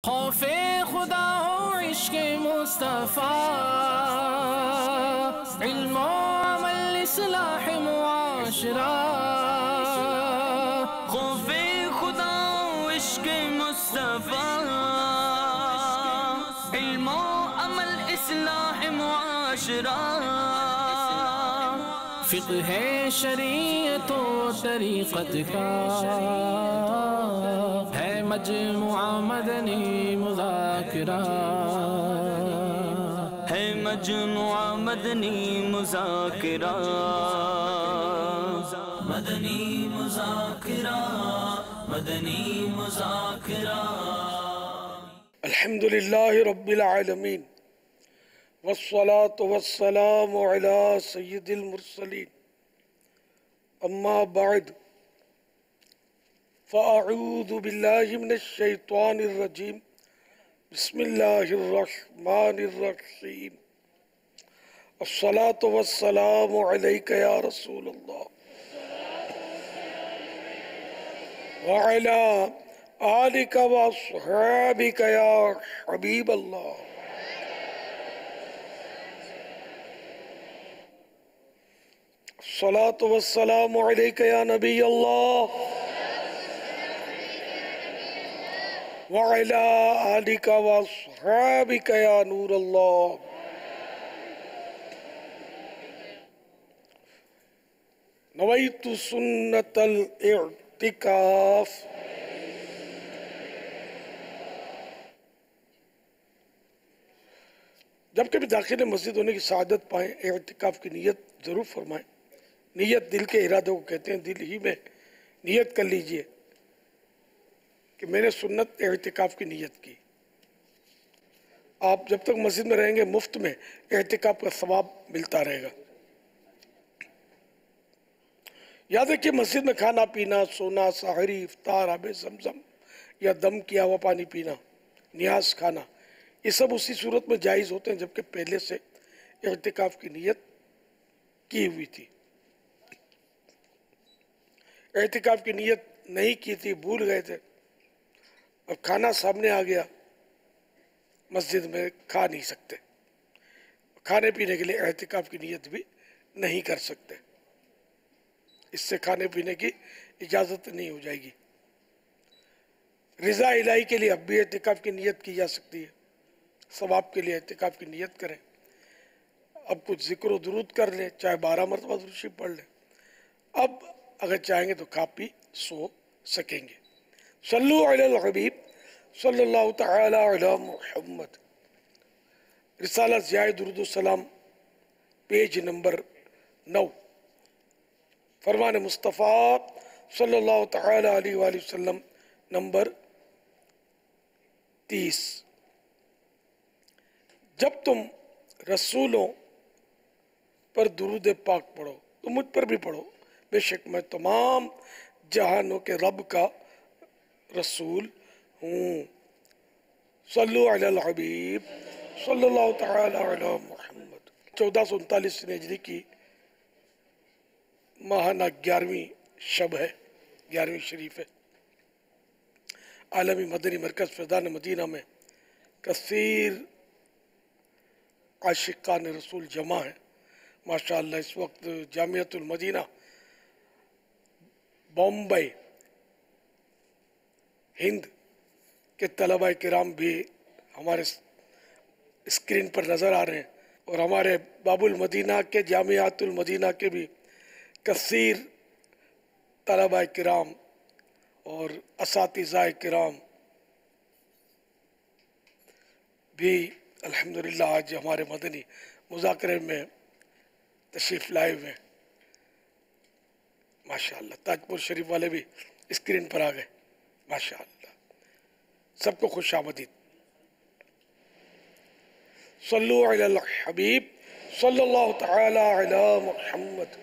خوف خدا ہو عشق مصطفیٰ، علم و عمل اصلاح معاشرہ۔ خوف خدا ہو عشق مصطفیٰ، علم و عمل اصلاح معاشرہ۔ فقہ شریعت و طریقت کا ہے مجموعہ مدنی مذاکرہ، ہے مجموعہ مدنی مذاکرہ، مدنی مذاکرہ، مدنی مذاکرہ۔ الحمدللہ رب العالمین، والصلاة والسلام علی سید المرسلین، اما بعد فاعوذ باللہ من الشیطان الرجیم، بسم اللہ الرحمن الرحیم۔ الصلاة والسلام علیک یا رسول اللہ وعلی آلک واصحابک یا حبیب اللہ۔ الصلاة والسلام علیک یا نبی اللہ وعلی آلک واصحابک یا نور اللہ۔ نویت سنت الاعتکاف۔ جب کبھی داخل مسجد ہونے کی سعادت پائیں، اعتکاف کی نیت ضرور فرمائیں۔ نیت دل کے ارادے کو کہتے ہیں، دل ہی میں نیت کر لیجئے کہ میں نے سنت اعتکاف کی نیت کی۔ آپ جب تک مسجد میں رہیں گے مفت میں اعتکاف کا ثواب ملتا رہے گا۔ یاد رکھیے، مسجد میں کھانا پینا، سونا، سحری، افطار، آب زمزم یا دم کیا ہوا پانی پینا، نیاز کھانا، یہ سب اسی صورت میں جائز ہوتے ہیں جبکہ پہلے سے اعتکاف کی نیت کی ہوئی تھی۔ اعتکاف کی نیت نہیں کی تھی، بھول گئے تھے، اب کھانا سامنے آ گیا، مسجد میں کھا نہیں سکتے، کھانے پینے کے لیے اعتکاف کی نیت بھی نہیں کر سکتے، اس سے کھانے پینے کی اجازت نہیں ہو جائے گی۔ رضا الہی کے لیے اب بھی اعتکاف کی نیت کی جا سکتی ہے، ثواب کے لیے اعتکاف کی نیت کریں، اب کچھ ذکر و درود کر لیں، چاہے 12 مرتبہ درود شریف پڑھ لیں، اب اگر چاہیں گے تو کھا پی سو سکیں گے۔ صلو علی الحبیب صلی اللہ تعالی علی محمد۔ رسالہ ضیاء درود السلام، پیج نمبر 9، فرمان مصطفیٰ صلی اللہ تعالی علیہ وآلہ وسلم نمبر 30۔ جب تم رسولوں پر درود پاک پڑھو تو مجھ پر بھی پڑھو، بے شک میں تمام جہانوں کے رب کا رسول ہوں۔ صلو علی الحبیب صلی اللہ تعالی علی محمد۔ 1439 ہجری کی ماہانہ 11ویں شب ہے، 11ویں شریف ہے۔ عالمی مدنی مرکز فیضان مدینہ میں کثیر عاشقان رسول جمع ہیں ماشاءاللہ۔ اس وقت جامعۃ المدینہ بمبئی ہند کے طلبہ کرام بھی ہمارے اسکرین پر نظر آ رہے ہیں، اور ہمارے باب المدینہ کے جامعۃ المدینہ کے بھی کثیر طلبہ کرام اور اساتذہ کرام بھی الحمدللہ آج ہمارے مدنی مذاکرے میں تشریف لائے ہوئے ہیں ماشاءاللہ۔ تاجپور شریف والے بھی اسکرین پر آ گئے ماشاءاللہ، سب کو خوش آمدید۔ صلو علی الحبیب صلی اللہ تعالی علی محمد۔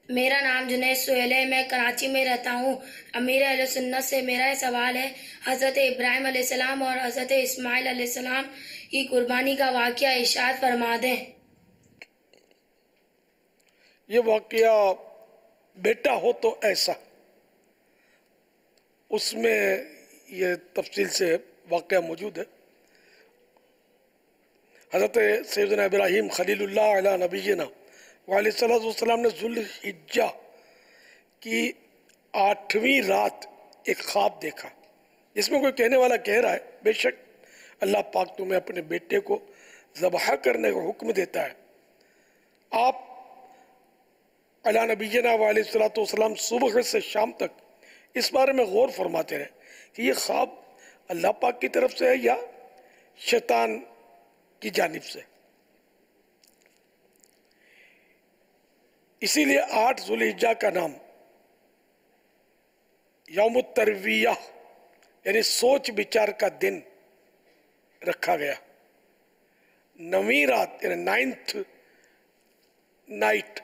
میرا نام جنید سہیل ہے، میں کراچی میں رہتا ہوں۔ امیر اہل سنت سے میرا سوال ہے، حضرت ابراہیم علیہ السلام اور حضرت اسماعیل علیہ السلام کی قربانی کا واقعہ ارشاد فرما دیں۔ یہ واقعہ بیٹا ہو تو ایسا، اس میں یہ تفصیل سے واقعہ موجود ہے۔ حضرت سیدنا ابراہیم خلیل اللہ علیہ نبینا وعلیہ الصلوۃ والسلام نے ذوالحجہ کی 8ویں رات ایک خواب دیکھا، جس میں کوئی کہنے والا کہہ رہا ہے بے شک اللہ پاک تمہیں اپنے بیٹے کو ذبح کرنے کا حکم دیتا ہے۔ آپ علیہ نبینا وعلیہ الصلوۃ والسلام صبح سے شام تک اس بارے میں غور فرماتے رہے کہ یہ خواب اللہ پاک کی طرف سے ہے یا شیطان کی جانب سے۔ اسی لیے 8 ذوالحجہ کا نام یوم الترویہ یعنی سوچ بچار کا دن رکھا گیا۔ 9ویں رات یعنی 9th نائٹ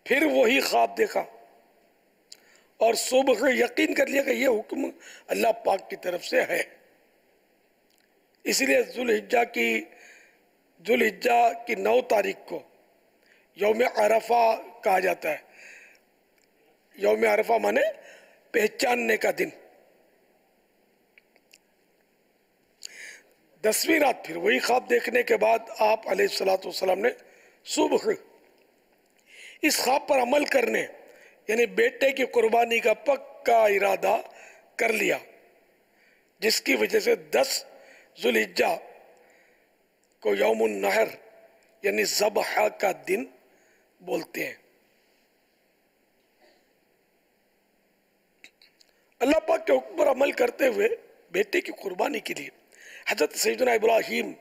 پھر وہی خواب دیکھا اور صبح یقین کر لیا کہ یہ حکم اللہ پاک کی طرف سے ہے۔ اسی لیے ذوالحجہ کی 9 تاریخ کو یوم عرفہ کہا جاتا ہے۔ یوم عرفہ مانے پہچاننے کا دن۔ 10ویں رات پھر وہی خواب دیکھنے کے بعد آپ علیہ الصلوۃ والسلام نے صبح اس خواب پر عمل کرنے یعنی بیٹے کی قربانی کا پکا ارادہ کر لیا، جس کی وجہ سے 10 ذوالحجہ کو یوم النحر یعنی ذبح کا دن بولتے ہیں۔ اللہ پاک کے حکم پر عمل کرتے ہوئے بیٹے کی قربانی کے لیے حضرت سیدنا ابراہیم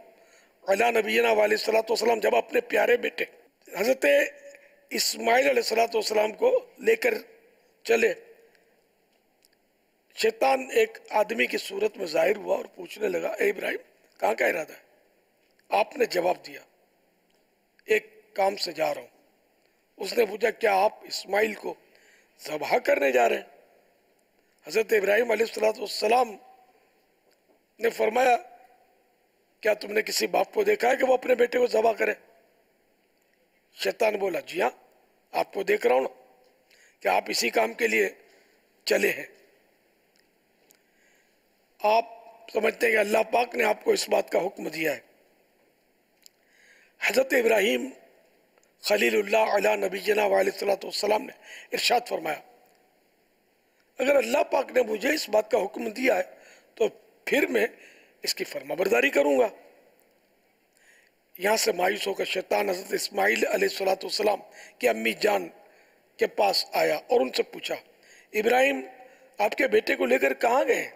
علیہ نبینا وعلیہ الصلوۃ والسلام جب اپنے پیارے بیٹے حضرت اسماعیل علیہ الصلوۃ والسلام کو لے کر چلے، شیطان ایک آدمی کی صورت میں ظاہر ہوا اور پوچھنے لگا اے ابراہیم کہاں کا ارادہ ہے؟ آپ نے جواب دیا ایک کام سے جا رہا ہوں۔ اس نے پوچھا کیا آپ اسماعیل کو ذبح کرنے جا رہے ہیں؟ حضرت ابراہیم علیہ الصلوۃ والسلام نے فرمایا کیا تم نے کسی باپ کو دیکھا ہے کہ وہ اپنے بیٹے کو ذبح کرے؟ شیطان بولا جی ہاں، آپ کو دیکھ رہا ہوں نا کہ آپ اسی کام کے لیے چلے ہیں۔ آپ سمجھتے ہیں کہ اللہ پاک نے آپ کو اس بات کا حکم دیا ہے۔ حضرت ابراہیم خلیل اللہ علیہ نبینا وعلیہ الصلوۃ والسلام نے ارشاد فرمایا اگر اللہ پاک نے مجھے اس بات کا حکم دیا ہے تو پھر میں اس کی فرما برداری کروں گا۔ یہاں سے مایوس ہو کر شیطان حضرت اسماعیل علیہ الصلوۃ والسلام کی امی جان کے پاس آیا اور ان سے پوچھا ابراہیم آپ کے بیٹے کو لے کر کہاں گئے؟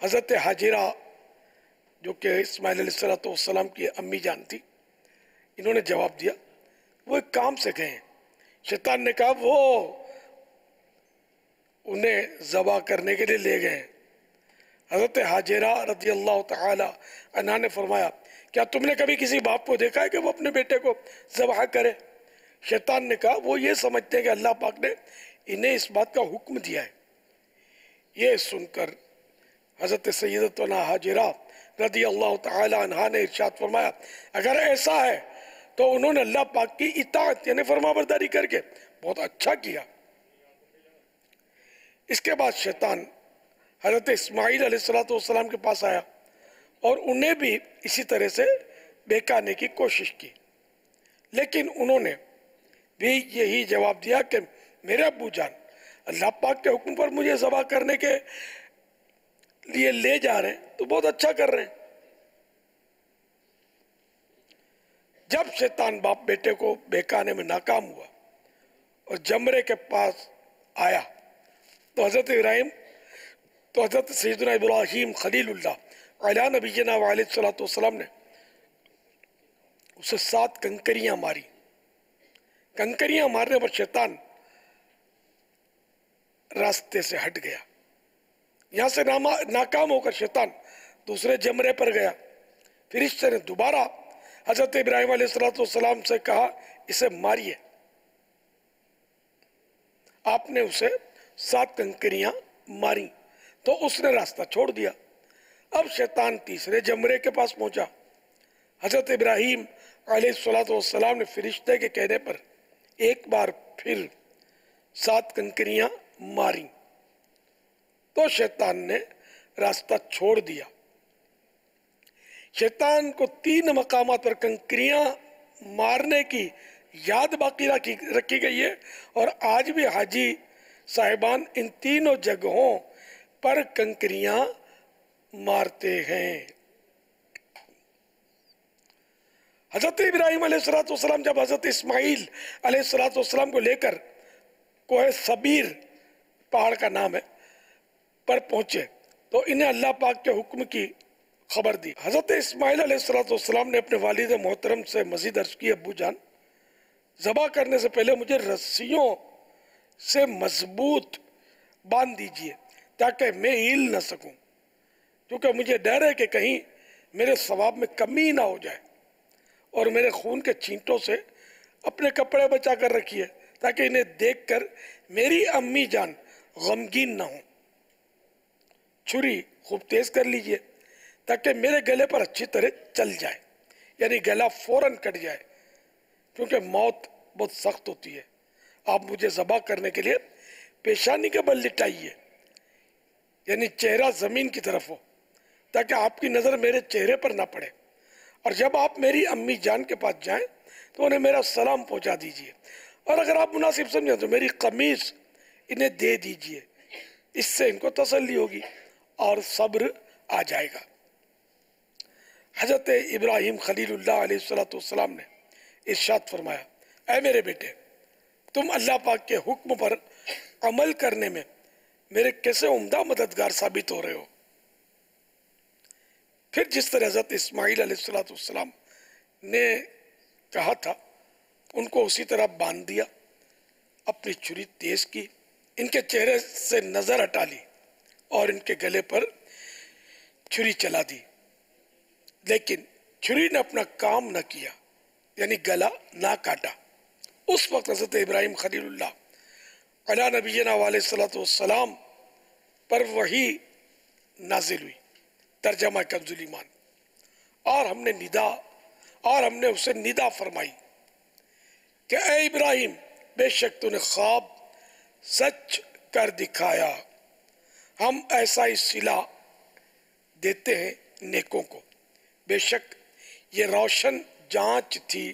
حضرت حاجرہ جو کہ اسماعیل علیہ الصلوۃ والسلام کی امی جان تھی، انہوں نے جواب دیا وہ ایک کام سے گئے ہیں۔ شیطان نے کہا وہ انہیں ذبح کرنے کے لیے لے گئے ہیں۔ حضرت حاجرہ رضی اللہ تعالی عنہا نے فرمایا کیا تم نے کبھی کسی باپ کو دیکھا ہے کہ وہ اپنے بیٹے کو ذبح کرے؟ شیطان نے کہا وہ یہ سمجھتے ہیں کہ اللہ پاک نے انہیں اس بات کا حکم دیا ہے۔ یہ سن کر حضرت سیدتنا حاجرہ رضی اللہ تعالی عنہا نے ارشاد فرمایا اگر ایسا ہے تو انہوں نے اللہ پاک کی اطاعت یعنی فرما برداری کر کے بہت اچھا کیا۔ اس کے بعد شیطان حضرت اسماعیل علیہ الصلوۃ والسلام کے پاس آیا اور انہیں بھی اسی طرح سے بہکانے کی کوشش کی، لیکن انہوں نے بھی یہی جواب دیا کہ میرے ابو جان اللہ پاک کے حکم پر مجھے ذبح کرنے کے لیے لے جا رہے ہیں تو بہت اچھا کر رہے ہیں۔ جب شیطان باپ بیٹے کو بہکانے میں ناکام ہوا اور جمرے کے پاس آیا تو حضرت سیدنا ابراہیم خلیل اللہ علیہ نبینا وعلیہ الصلوۃ والسلام نے اسے 7 کنکریاں ماری۔ کنکریاں مارنے پر شیطان راستے سے ہٹ گیا۔ یہاں سے ناکام ہو کر شیطان دوسرے جمرے پر گیا۔ فرشتے نے دوبارہ حضرت ابراہیم علیہ الصلوۃ والسلام سے کہا اسے ماریے۔ آپ نے اسے 7 کنکریاں ماری تو اس نے راستہ چھوڑ دیا۔ اب شیطان تیسرے جمرے کے پاس پہنچا۔ حضرت ابراہیم علیہ الصلوۃ والسلام نے فرشتے کے کہنے پر ایک بار پھر 7 کنکریاں ماری تو شیطان نے راستہ چھوڑ دیا۔ شیطان کو 3 مقامات پر کنکریاں مارنے کی یاد باقی رکھی گئی ہے، اور آج بھی حاجی صاحبان ان تینوں جگہوں پر کنکریاں مارتے ہیں۔ حضرت ابراہیم علیہ السلام جب حضرت اسماعیل علیہ السلام کو لے کر کوہ صبیر، پہاڑ کا نام ہے، پر پہنچے تو انہیں اللہ پاک کے حکم کی خبر دی۔ حضرت اسماعیل علیہ السلام نے اپنے والد محترم سے مزید عرض کی، ابو جان، ذبح کرنے سے پہلے مجھے رسیوں سے مضبوط باندھ دیجئے تاکہ میں ہل نہ سکوں، کیونکہ مجھے ڈر ہے کہ کہیں میرے ثواب میں کمی نہ ہو جائے، اور میرے خون کے چھینٹوں سے اپنے کپڑے بچا کر رکھیے تاکہ انہیں دیکھ کر میری امی جان غمگین نہ ہوں۔ چھری خوب تیز کر لیجئے تاکہ میرے گلے پر اچھی طرح چل جائے، یعنی گلا فوراً کٹ جائے، کیونکہ موت بہت سخت ہوتی ہے۔ آپ مجھے ذبح کرنے کے لیے پیشانی کے بل لٹائیے، یعنی چہرہ زمین کی طرف ہو، تاکہ آپ کی نظر میرے چہرے پر نہ پڑے، اور جب آپ میری امی جان کے پاس جائیں تو انہیں میرا سلام پہنچا دیجئے، اور اگر آپ مناسب سمجھیں تو میری قمیص انہیں دے دیجئے، اس سے ان کو تسلی ہوگی اور صبر آ جائے گا۔ حضرت ابراہیم خلیل اللہ علیہ السلام نے ارشاد فرمایا، اے میرے بیٹے، تم اللہ پاک کے حکم پر عمل کرنے میں میرے کیسے عمدہ مددگار ثابت ہو رہے ہو۔ پھر جس طرح حضرت اسماعیل علیہ السلام نے کہا تھا ان کو اسی طرح باندھ دیا، اپنی چھری تیز کی، ان کے چہرے سے نظر ہٹا لی اور ان کے گلے پر چھری چلا دی، لیکن چھری نے اپنا کام نہ کیا، یعنی گلا نہ کاٹا۔ اس وقت حضرت ابراہیم خلیل اللہ علیہ نبینا علیہ السلام پر وحی نازل ہوئی، ترجمہ کنز ایمان، اور ہم نے اسے ندا فرمائی کہ اے ابراہیم، بے شک تو نے خواب سچ کر دکھایا، ہم ایسا ہی صلہ دیتے ہیں نیکوں کو۔ بے شک یہ روشن جانچ تھی،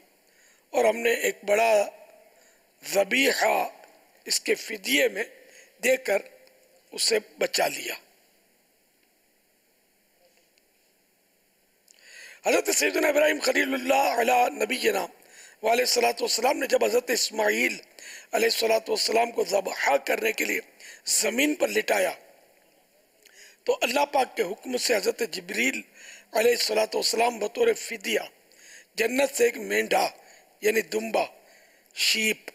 اور ہم نے ایک بڑا ذبیحہ اس کے فدیے میں دے کر اسے بچا لیا۔ حضرت سیدنا ابراہیم خلیل اللہ علیہ نبینا علیہ السلام نے جب حضرت اسماعیل علیہ السلام کو ذبح کرنے کے لیے زمین پر لٹایا تو اللہ پاک کے حکم سے حضرت جبریل علیہ السلام بطور فدیہ جنت سے ایک مینڈھا یعنی دمبا شیپ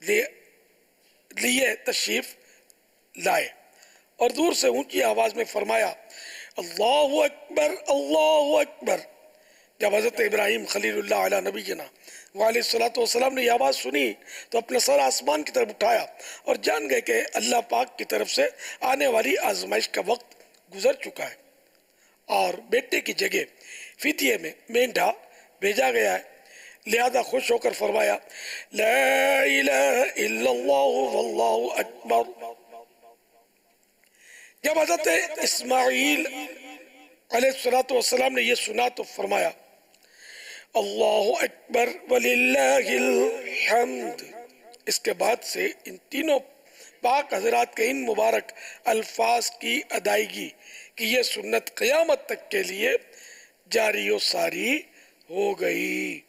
لیے تشریف لائے، اور دور سے اونچی آواز میں فرمایا، اللہ اکبر اللہ اکبر۔ جب حضرت ابراہیم خلیل اللہ علیہ نبینا علیہ السلام نے یہ آواز سنی تو اپنا سر آسمان کی طرف اٹھایا اور جان گئے کہ اللہ پاک کی طرف سے آنے والی آزمائش کا وقت گزر چکا ہے، اور بیٹے کی جگہ فدیے میں مینڈھا بھیجا گیا ہے، لہذا خوش ہو کر فرمایا، لا الہ الا اللہ واللہ اکبر۔ جب حضرت اسماعیل علیہ السلام نے یہ سنا تو فرمایا، اللہ اکبر وللہ الحمد۔ اس کے بعد سے ان تینوں پاک حضرات کے ان مبارک الفاظ کی ادائیگی کی یہ سنت قیامت تک کے لیے جاری و ساری ہو گئی۔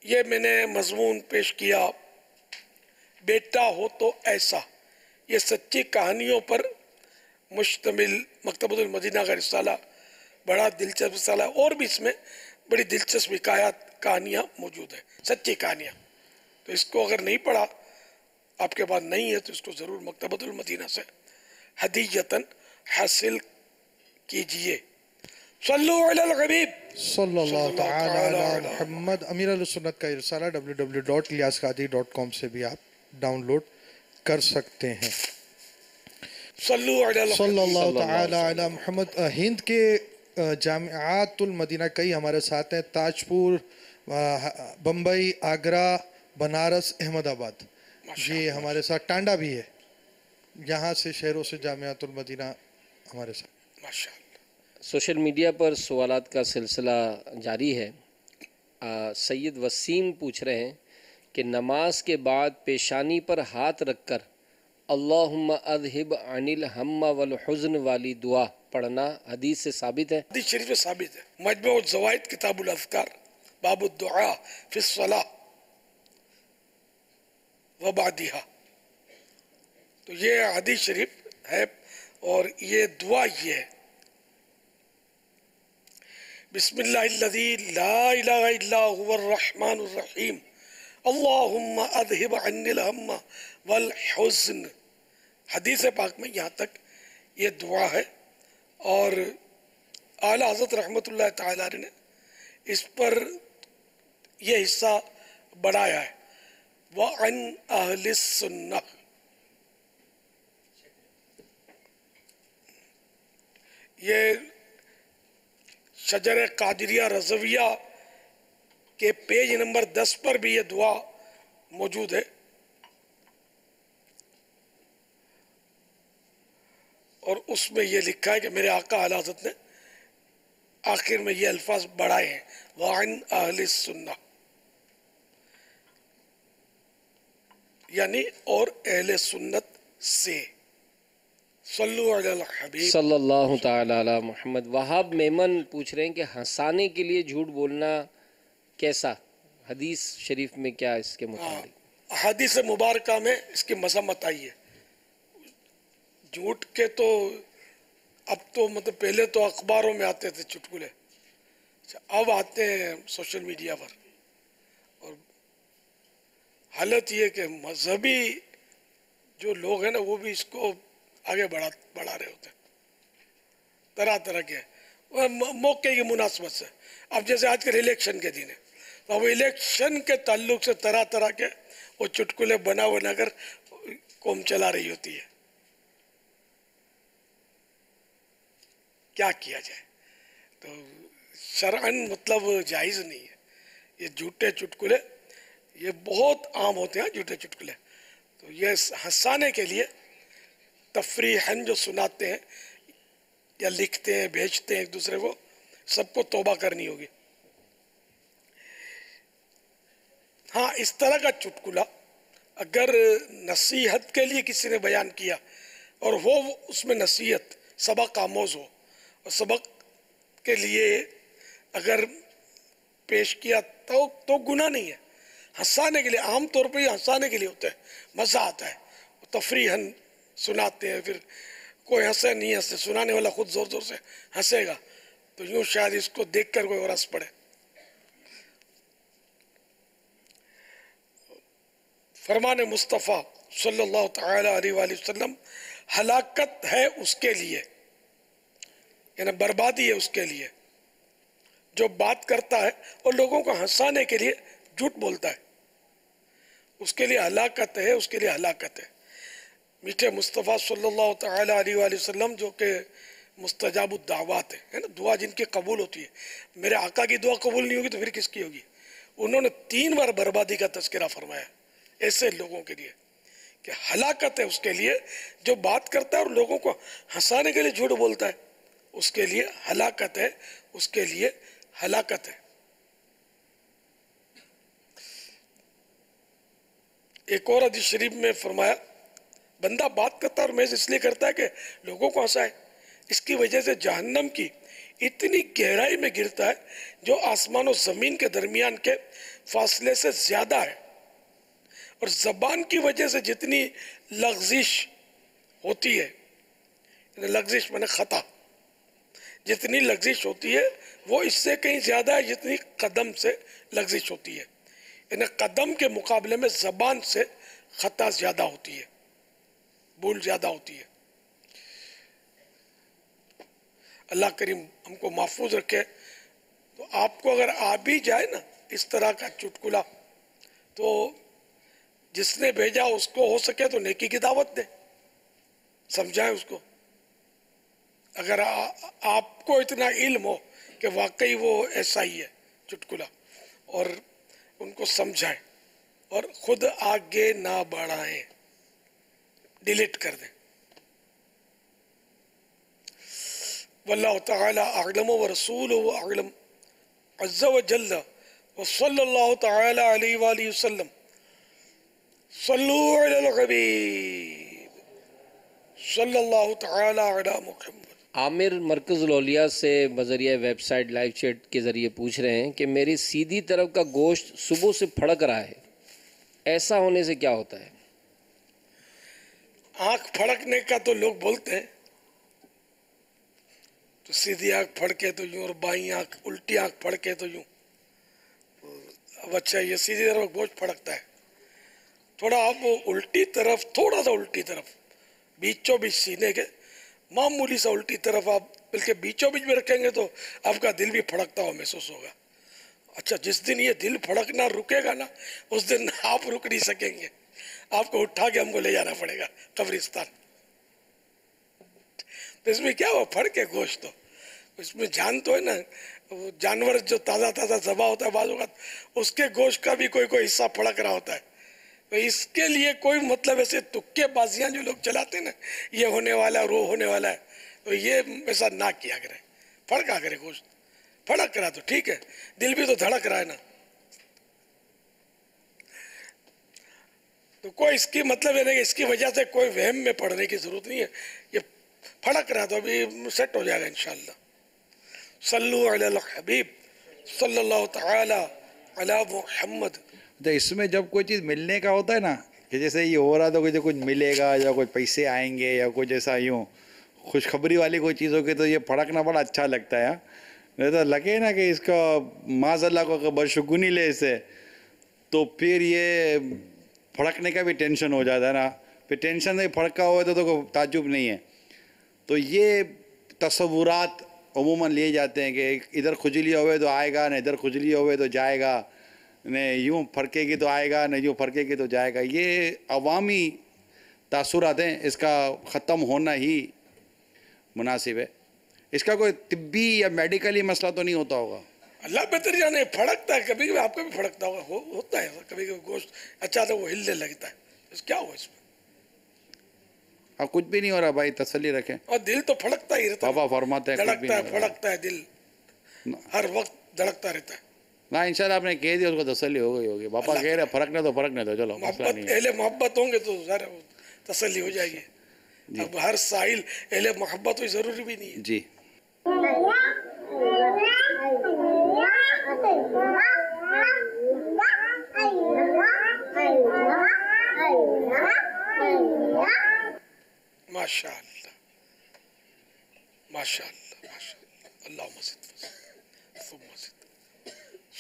یہ میں نے مضمون پیش کیا، بیٹا ہو تو ایسا، یہ سچی کہانیوں پر مشتمل مکتبۃ المدینہ کا رسالہ، بڑا دلچسپ رسالہ، اور بھی اس میں بڑی دلچسپ حکایات کہانیاں موجود ہیں، سچی کہانیاں۔ تو اس کو اگر نہیں پڑھا، آپ کے پاس نہیں ہے، تو اس کو ضرور مکتبۃ المدینہ سے ہدیۃً حاصل کیجئے۔ صلو علی الحبیب صلی اللہ تعالی علی محمد۔ امیر اہل سنت کا یہ رسالہ www.ilyasqadri.com سے بھی آپ ڈاؤن لوڈ کر سکتے ہیں۔ صلو علی الحبیب صلی اللہ تعالی علی محمد۔ ہند کے جامعات المدینہ کئی ہمارے ساتھ ہیں، تاج پور، بمبئی، آگرہ، بنارس، احمد آباد، یہ ہمارے ساتھ ٹانڈا بھی ہے۔ یہاں سے شہروں سے جامعۃ المدینہ ہمارے ساتھ. ماشاء اللہ. سوشل میڈیا پر سوالات کا سلسلہ جاری ہے. سید وسیم پوچھ رہے ہیں کہ نماز کے بعد پیشانی پر ہاتھ رکھ کر اللہم اذہب عن الہم والحزن والی دعا پڑھنا حدیث سے ثابت ہے؟ حدیث شریف میں ثابت ہے. مجموع الزوائد کتاب الاذکار باب الدعاء فی الصلاۃ و بعدہا. تو یہ حدیث شریف ہے اور یہ دعا یہ ہے: بسم اللہ الذی لا الہ الا هو الرحمن الرحیم اللہم اذہب عنی الہم والحزن. حدیث پاک میں یہاں تک یہ دعا ہے اور اعلیٰ حضرت رحمۃ اللہ تعالیٰ نے اس پر یہ حصہ بڑھایا ہے. وعن اہل السنہ. یہ شجر قادریہ رضویہ کے پیج نمبر 10 پر بھی یہ دعا موجود ہے اور اس میں یہ لکھا ہے کہ میرے آقا اعلیٰ حضرت نے آخر میں یہ الفاظ بڑھائے ہیں: وعن اہل السنہ، یعنی اور اہل سنت سے. صلو علی الحبیب صلی اللہ تعالی علی محمد. وہاب میمن پوچھ رہے ہیں کہ ہنسانے کے لیے جھوٹ بولنا کیسا؟ حدیث شریف میں کیا اس کے متعلق؟ حدیث مبارکہ میں اس کی مذمت آئی ہے. جھوٹ کے تو اب تو مطلب پہلے تو اخباروں میں آتے تھے چٹکلے، اب آتے ہیں سوشل میڈیا پر. اور حالت یہ کہ مذہبی جو لوگ ہیں نا وہ بھی اس کو آگے بڑھا رہے ہوتے ہیں طرح طرح کے موقع کی مناسبت سے. اب جیسے آج کل الیکشن کے دن ہے تو اب الیکشن کے تعلق سے طرح طرح کے وہ چٹکلے بنا کر قوم چلا رہی ہوتی ہے. کیا کیا جائے؟ تو شرعاً مطلب جائز نہیں ہے. یہ جھوٹے چٹکلے یہ بہت عام ہوتے ہیں. جھوٹے چٹکلے تو یہ ہنسانے کے لیے تفریحاً جو سناتے ہیں یا لکھتے ہیں بھیجتے ہیں ایک دوسرے کو، سب کو توبہ کرنی ہوگی. ہاں اس طرح کا چٹکلا اگر نصیحت کے لیے کسی نے بیان کیا اور وہ اس میں نصیحت سبق آموز ہو اور سبق کے لیے اگر پیش کیا تو گناہ نہیں ہے. ہنسانے کے لیے عام طور پہ یہ ہنسانے کے لیے ہوتا ہے، مزہ آتا ہے. تفریحاً سناتے ہیں، پھر کوئی ہنسے نہیں ہنسے، سنانے والا خود زور زور سے ہنسے گا تو یوں شاید اس کو دیکھ کر کوئی اور ہنس پڑے. فرمان مصطفیٰ صلی اللہ تعالی علیہ وآلہ وسلم: ہلاکت ہے اس کے لیے، یعنی بربادی ہے اس کے لیے جو بات کرتا ہے اور لوگوں کو ہنسانے کے لیے جھوٹ بولتا ہے. اس کے لیے ہلاکت ہے، اس کے لیے ہلاکت ہے. میٹھے مصطفیٰ صلی اللہ تعالی علیہ وآلہ وسلم جو کہ مستجاب الدعوات ہے نا، دعا جن کی قبول ہوتی ہے. میرے آقا کی دعا قبول نہیں ہوگی تو پھر کس کی ہوگی؟ انہوں نے 3 بار بربادی کا تذکرہ فرمایا ایسے لوگوں کے لیے کہ ہلاکت ہے اس کے لیے جو بات کرتا ہے اور لوگوں کو ہنسانے کے لیے جھوٹ بولتا ہے. اس کے لیے ہلاکت ہے، اس کے لیے ہلاکت ہے. ایک اور حدیث شریف میں فرمایا: بندہ بات کرتا ہے اور محض اس لیے کرتا ہے کہ لوگوں کو ہنسائے، اس کی وجہ سے جہنم کی اتنی گہرائی میں گرتا ہے جو آسمان و زمین کے درمیان کے فاصلے سے زیادہ ہے. اور زبان کی وجہ سے جتنی لغزش ہوتی ہے، لغزش معنی خطا، جتنی لغزش ہوتی ہے وہ اس سے کہیں زیادہ ہے جتنی قدم سے لغزش ہوتی ہے. یعنی قدم کے مقابلے میں زبان سے خطا زیادہ ہوتی ہے، بھول زیادہ ہوتی ہے. اللہ کریم ہم کو محفوظ رکھے. تو آپ کو اگر آ بھی جائے نا اس طرح کا چٹکلا تو جس نے بھیجا اس کو ہو سکے تو نیکی کی دعوت دے، سمجھائیں اس کو. اگر آپ کو اتنا علم ہو کہ واقعی وہ ایسا ہی ہے چٹکلا، اور ان کو سمجھائیں اور خود آگے نہ بڑھائیں، ڈیلیٹ کر دیں. واللہ تعالی اعلم ورسولہ اعلم عز وجل وصلی اللہ تعالی علیہ وآلہ وسلم صلو علی الحبیب صلی اللہ تعالی علی محمد. عامر مرکز الاولیاء سے بذریعہ ویب سائٹ لائیو چیٹ کے ذریعے پوچھ رہے ہیں کہ میری سیدھی طرف کا گوشت صبح سے پھڑک رہا ہے، ایسا ہونے سے کیا ہوتا ہے؟ آنکھ پھڑکنے کا تو لوگ بولتے ہیں، تو سیدھی آنکھ پھڑکے تو یوں اور بائیں آنکھ الٹی آنکھ پھڑکے تو یوں. اب اچھا یہ سیدھی طرف گوشت پھڑکتا ہے، تھوڑا آپ الٹی طرف، تھوڑا سا الٹی طرف بیچوں بیچ سینے کے معمولی سا الٹی طرف آپ بلکہ بیچوں بیچ میں رکھیں گے تو آپ کا دل بھی پھڑکتا ہوا محسوس ہوگا. اچھا جس دن یہ دل پھڑکنا رکے گا نا اس دن آپ رک نہیں سکیں گے، آپ کو اٹھا کے ہم کو لے جانا پڑے گا قبرستان. تو اس میں کیا ہوا پھڑکے گوشت، تو اس میں جان تو ہے نا. وہ جانور جو تازہ تازہ ذبح ہوتا ہے بعض اوقات اس کے گوشت کا بھی کوئی حصہ پھڑک رہا ہوتا ہے. تو اس کے لیے کوئی مطلب ایسے تکے بازیاں جو لوگ چلاتے ہیں نا، یہ ہونے والا ہے وہ ہونے والا ہے، تو یہ ایسا نہ کیا کرے. پھڑکا کرے گوشت، پھڑک رہا تو ٹھیک ہے، دل بھی تو دھڑک رہا ہے نا. تو کوئی اس کی مطلب ہے نہیں کہ اس کی وجہ سے کوئی وہم میں پڑنے کی ضرورت نہیں ہے. یہ پھڑک رہا تو ابھی سیٹ ہو جائے گا انشاءاللہ. صلو علی الحبیب صلی اللہ تعالی علی محمد. اس میں جب کوئی چیز ملنے کا ہوتا ہے نا، کہ جیسے یہ ہو رہا تو کچھ ملے گا یا کچھ پیسے آئیں گے یا کچھ ایسا یوں خوشخبری والی کوئی چیز ہوگی تو یہ پھڑکنا بڑا اچھا لگتا ہے. نہیں تو لگے نا کہ اس کا معاذ اللہ کو بدشگونی لے اسے، تو پھر یہ پھڑکنے کا بھی ٹینشن ہو جاتا ہے نا. پھر ٹینشن سے پھڑکا ہوا تو کوئی تعجب نہیں ہے. تو یہ تصورات عموماً لیے جاتے ہیں کہ ادھر کھجلی ہوئے تو آئے گا، نہ ادھر کھجلی ہوئے تو جائے گا، نہ یوں پھڑکے گی تو آئے گا، نہ یوں پھڑکے گی تو جائے گا. یہ عوامی تاثرات ہیں، اس کا ختم ہونا ہی مناسب ہے. اس کا کوئی طبی یا میڈیکلی مسئلہ تو نہیں ہوتا ہوگا؟ اللہ بہتر جانے. پھڑکتا ہے کبھی کبھی، آپ کا بھی پھڑکتا ہوگا، ہوتا ہے کبھی کبھی گوشت اچانک وہ ہلنے لگتا ہے. کیا ہوا اس میں؟ اب کچھ بھی نہیں ہو رہا بھائی، تسلی رکھیں. اور دل تو پھڑکتا ہی رہتا ہے، بابا فرماتے ہیں کچھ بھی دھڑکتا ہے نہیں ہو رہا. پھڑکتا ہے دل، ہر وقت دھڑکتا رہتا ہے. نہ انشاءاللہ آپ نے کہہ دیا، اس کو تسلی ہو گئی ہوگی. باپا کہہ رہے پھڑکنے تو پھڑکنے دو، چلو مسئلہ محبت نہیں ہے. اہل محبت ہوں گے تو ظاہر تسلی ہو جائے گی. اب ہر ساحل اہل محبت ہوئی ضروری بھی نہیں ہے. جی ماشاء اللہ ماشاء اللہ ماشاء اللہ. اللہم صل ثم صل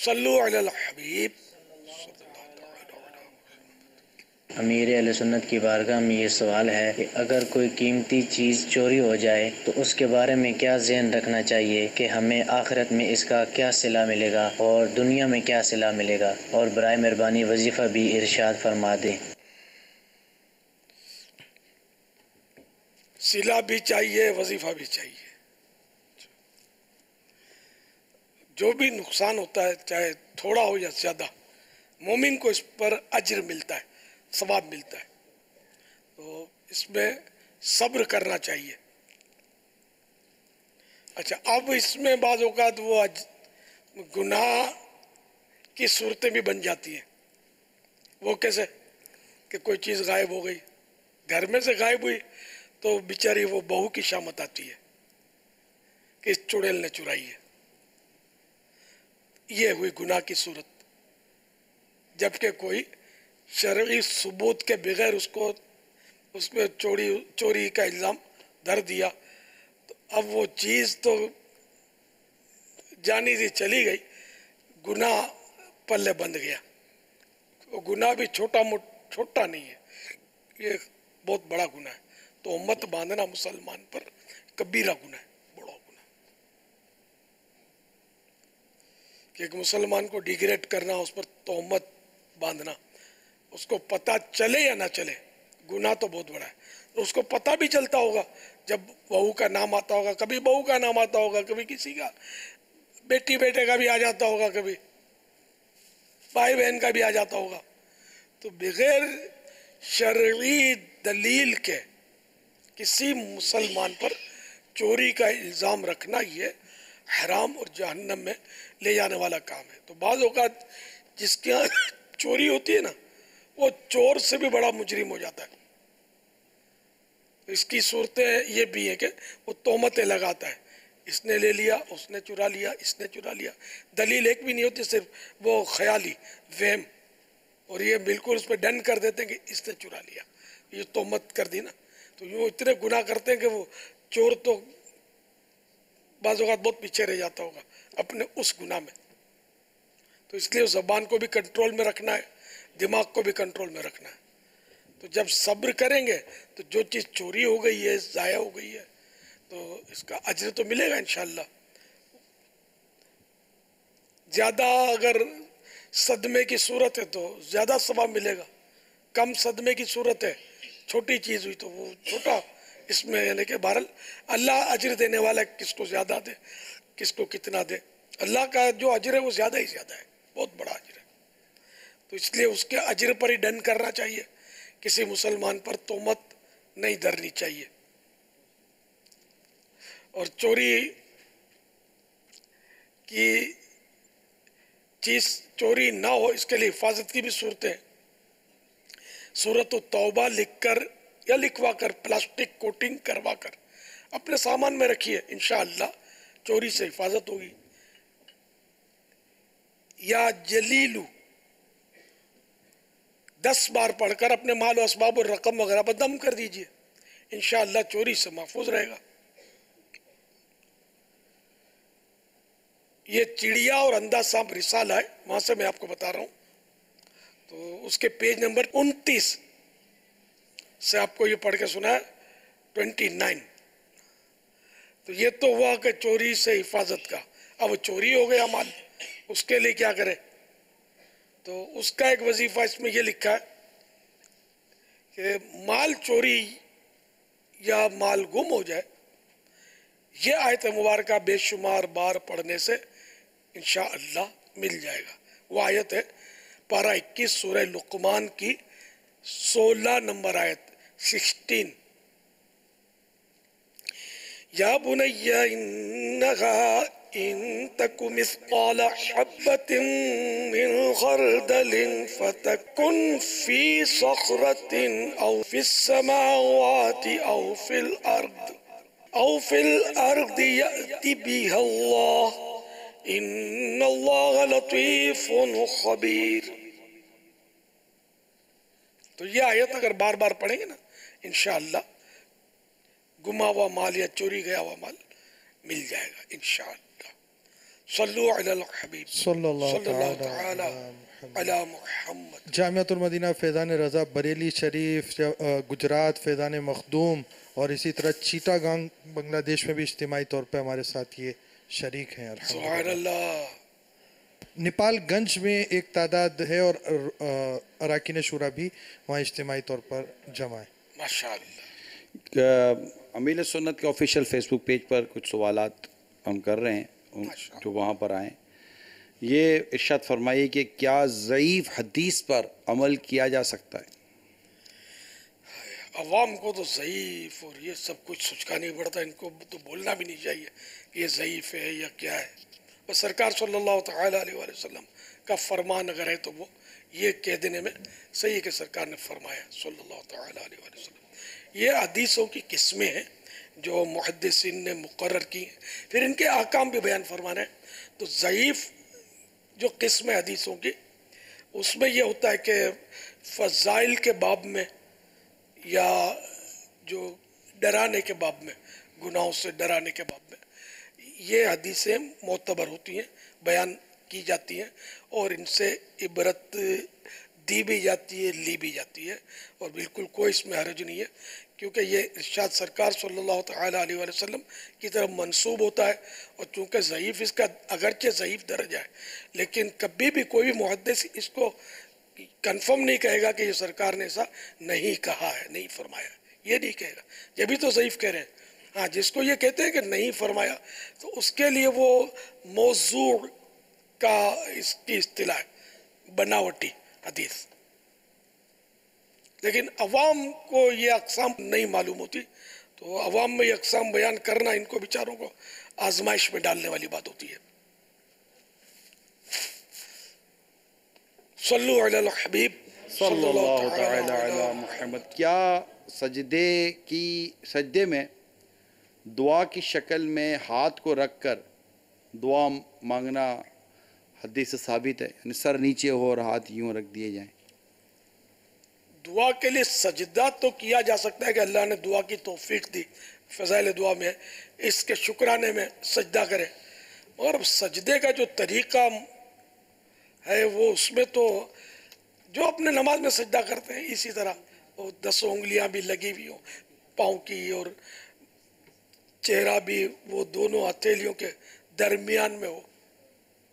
صلو علی الحبیب صلی اللہ تعالی علی محمد. امیر اہل سنت کی بارگاہ میں یہ سوال ہے کہ اگر کوئی قیمتی چیز چوری ہو جائے تو اس کے بارے میں کیا ذہن رکھنا چاہیے کہ ہمیں آخرت میں اس کا کیا صلہ ملے گا اور دنیا میں کیا صلہ ملے گا؟ اور برائے مہربانی وظیفہ بھی ارشاد فرما دیں. صلہ بھی چاہیے، وظیفہ بھی چاہیے. جو بھی نقصان ہوتا ہے چاہے تھوڑا ہو یا زیادہ، مومن کو اس پر اجر ملتا ہے، ثواب ملتا ہے. تو اس میں صبر کرنا چاہیے. اچھا اب اس میں بعض اوقات وہ گناہ کی صورتیں بھی بن جاتی ہیں. وہ کیسے کہ کوئی چیز غائب ہو گئی، گھر میں سے غائب ہوئی تو بیچاری وہ بہو کی شامت آتی ہے کہ اس چڑیل نے چرائی ہے. یہ ہوئی گناہ کی صورت، جبکہ کوئی شرعی ثبوت کے بغیر اس میں چوری کا الزام دھر دیا. تو اب وہ چیز تو جانی تھی چلی گئی، گناہ پلے بندھ گیا. وہ گناہ بھی چھوٹا نہیں ہے، یہ بہت بڑا گناہ ہے. تو امت باندھنا مسلمان پر کبیرہ گناہ ہے، بڑا گناہ. کہ ایک مسلمان کو ڈیگریڈ کرنا، اس پر تہمت باندھنا، اس کو پتہ چلے یا نہ چلے، گناہ تو بہت بڑا ہے. اس کو پتہ بھی چلتا ہوگا جب بہو کا نام آتا ہوگا، کبھی بہو کا نام آتا ہوگا، کبھی کسی کا بیٹی بیٹے کا بھی آ جاتا ہوگا، کبھی بھائی بہن کا بھی آ جاتا ہوگا. تو بغیر شرعی دلیل کے کسی مسلمان پر چوری کا الزام رکھنا یہ حرام اور جہنم میں لے جانے والا کام ہے. تو بعض اوقات جس کے یہاں چوری ہوتی ہے نا وہ چور سے بھی بڑا مجرم ہو جاتا ہے. اس کی صورتیں یہ بھی ہیں کہ وہ تہمتیں لگاتا ہے, اس نے لے لیا, اس نے چرا لیا, اس نے چرا لیا, دلیل ایک بھی نہیں ہوتی, صرف وہ خیالی وہم, اور یہ بالکل اس پہ ڈن کر دیتے ہیں کہ اس نے چرا لیا, یہ تہمت کر دی نا. تو یوں اتنے گناہ کرتے ہیں کہ وہ چور تو بعض اوقات بہت پیچھے رہ جاتا ہوگا اپنے اس گناہ میں. تو اس لیے زبان کو بھی کنٹرول میں رکھنا ہے, دماغ کو بھی کنٹرول میں رکھنا ہے. تو جب صبر کریں گے تو جو چیز چوری ہو گئی ہے, ضائع ہو گئی ہے, تو اس کا اجر تو ملے گا انشاءاللہ. زیادہ اگر صدمے کی صورت ہے تو زیادہ ثواب ملے گا, کم صدمے کی صورت ہے, چھوٹی چیز ہوئی تو وہ چھوٹا, اس میں یعنی کہ بہرحال اللہ اجر دینے والا ہے, کس کو زیادہ دے کس کو کتنا دے. اللہ کا جو اجر ہے وہ زیادہ ہی زیادہ ہے, بہت بڑا اجر ہے. تو اس لیے اس کے اجر پر ہی ڈن کرنا چاہیے, کسی مسلمان پر تہمت نہیں دھرنی چاہیے. اور چوری کی چیز چوری نہ ہو اس کے لیے حفاظت کی بھی صورتیں. سورۃ التوبہ لکھ کر یا لکھوا کر, پلاسٹک کوٹنگ کروا کر اپنے سامان میں رکھیے, انشاءاللہ چوری سے حفاظت ہوگی. یا جلیلو 10 بار پڑھ کر اپنے مال و اسباب اور رقم وغیرہ پر دم کر دیجئے, انشاءاللہ چوری سے محفوظ رہے گا. یہ چڑیا اور اندھا سانپ رسالہ ہے, وہاں سے میں آپ کو بتا رہا ہوں. تو اس کے پیج نمبر 29 سے آپ کو یہ پڑھ کے سنا ہے 29. تو یہ تو ہوا کہ چوری سے حفاظت کا. اب چوری ہو گیا مال, اس کے لیے کیا کرے؟ تو اس کا ایک وظیفہ اس میں یہ لکھا ہے کہ مال چوری یا مال گم ہو جائے, یہ آیت مبارکہ بے شمار بار پڑھنے سے انشاءاللہ مل جائے گا. وہ آیت ہے پارہ 21 سورہ لقمان کی 16 نمبر آیت 16. یا بنی انہا ان تک مثقال حبۃ من خردل فتکن فی صخرۃ او فی السماوات او فی الارض یأتی بها اللہ ان اللہ لطیف خبیر. تو یہ آیت اگر بار بار پڑھیں گے نا انشاءاللہ گما ہوا مال یا چوری گیا ہوا مال مل جائے گا انشاءاللہ. صلو علی الحبیب صلی اللہ تعالی علی محمد. جامعۃ المدینہ فیضان رضا بریلی شریف, گجرات فیضان مخدوم, اور اسی طرح چیٹا گانگ بنگلہ دیش میں بھی اجتماعی طور پہ ہمارے ساتھ یہ شریک ہیں. سبحان اللہ. نیپال گنج میں ایک تعداد ہے اور اراکین شورا بھی وہاں اجتماعی طور پر جمع ہے. ماشاءاللہ. امیر سنت کے آفیشیل فیس بک پیج پر کچھ سوالات ہم کر رہے ہیں جو وہاں پر آئیں. یہ ارشاد فرمائیے کہ کیا ضعیف حدیث پر عمل کیا جا سکتا ہے؟ عوام کو تو ضعیف اور یہ سب کچھ سوچنا نہیں پڑتا, ان کو تو بولنا بھی نہیں چاہیے یہ ضعیف ہے یا کیا ہے. اور سرکار صلی اللہ تعالیٰ علیہ وآلہ وسلم کا فرمان اگر ہے تو وہ یہ کہہ دینے میں صحیح ہے کہ سرکار نے فرمایا صلی اللہ تعالیٰ علیہ وآلہ وسلم. یہ حدیثوں کی قسمیں ہیں جو محدثین نے مقرر کی ہیں, پھر ان کے احکام بھی بیان فرمانا ہے. تو ضعیف جو قسم ہے حدیثوں کی اس میں یہ ہوتا ہے کہ فضائل کے باب میں یا جو ڈرانے کے باب میں, گناہوں سے ڈرانے کے باب میں یہ حدیثیں معتبر ہوتی ہیں, بیان کی جاتی ہیں اور ان سے عبرت دی بھی جاتی ہے, لی بھی جاتی ہے, اور بالکل کوئی اس میں حرج نہیں ہے کیونکہ یہ ارشاد سرکار صلی اللہ تعالیٰ علیہ وآلہ وسلم کی طرف منسوب ہوتا ہے. اور چونکہ ضعیف اس کا اگرچہ ضعیف درجہ ہے لیکن کبھی بھی کوئی بھی محدث اس کو کنفرم نہیں کہے گا کہ یہ سرکار نے ایسا نہیں کہا ہے, نہیں فرمایا, یہ نہیں کہے گا, یہ بھی تو ضعیف کہہ رہے ہیں. ہاں جس کو یہ کہتے ہیں کہ نہیں فرمایا تو اس کے لیے وہ موضوع کا اس کی اصطلاح ہے, بناوٹی حدیث. لیکن عوام کو یہ اقسام نہیں معلوم ہوتی تو عوام میں یہ اقسام بیان کرنا ان کو بیچاروں کو آزمائش میں ڈالنے والی بات ہوتی ہے. صلو علی الحبیب صلی اللہ تعالی علی محمد. کیا سجدے میں دعا کی شکل میں ہاتھ کو رکھ کر دعا مانگنا حدیث سے ثابت ہے؟ یعنی سر نیچے ہو اور ہاتھ یوں رکھ دیے جائیں. دعا کے لیے سجدہ تو کیا جا سکتا ہے کہ اللہ نے دعا کی توفیق دی، فضائل دعا میں اس کے شکرانے میں سجدہ کرے، مگر اب سجدے کا جو طریقہ ہے وہ اس میں تو جو اپنے نماز میں سجدہ کرتے ہیں اسی طرح وہ 10 انگلیاں بھی لگی ہوئی ہوں پاؤں کی، اور چہرہ بھی وہ دونوں ہتھیلیوں کے درمیان میں ہو،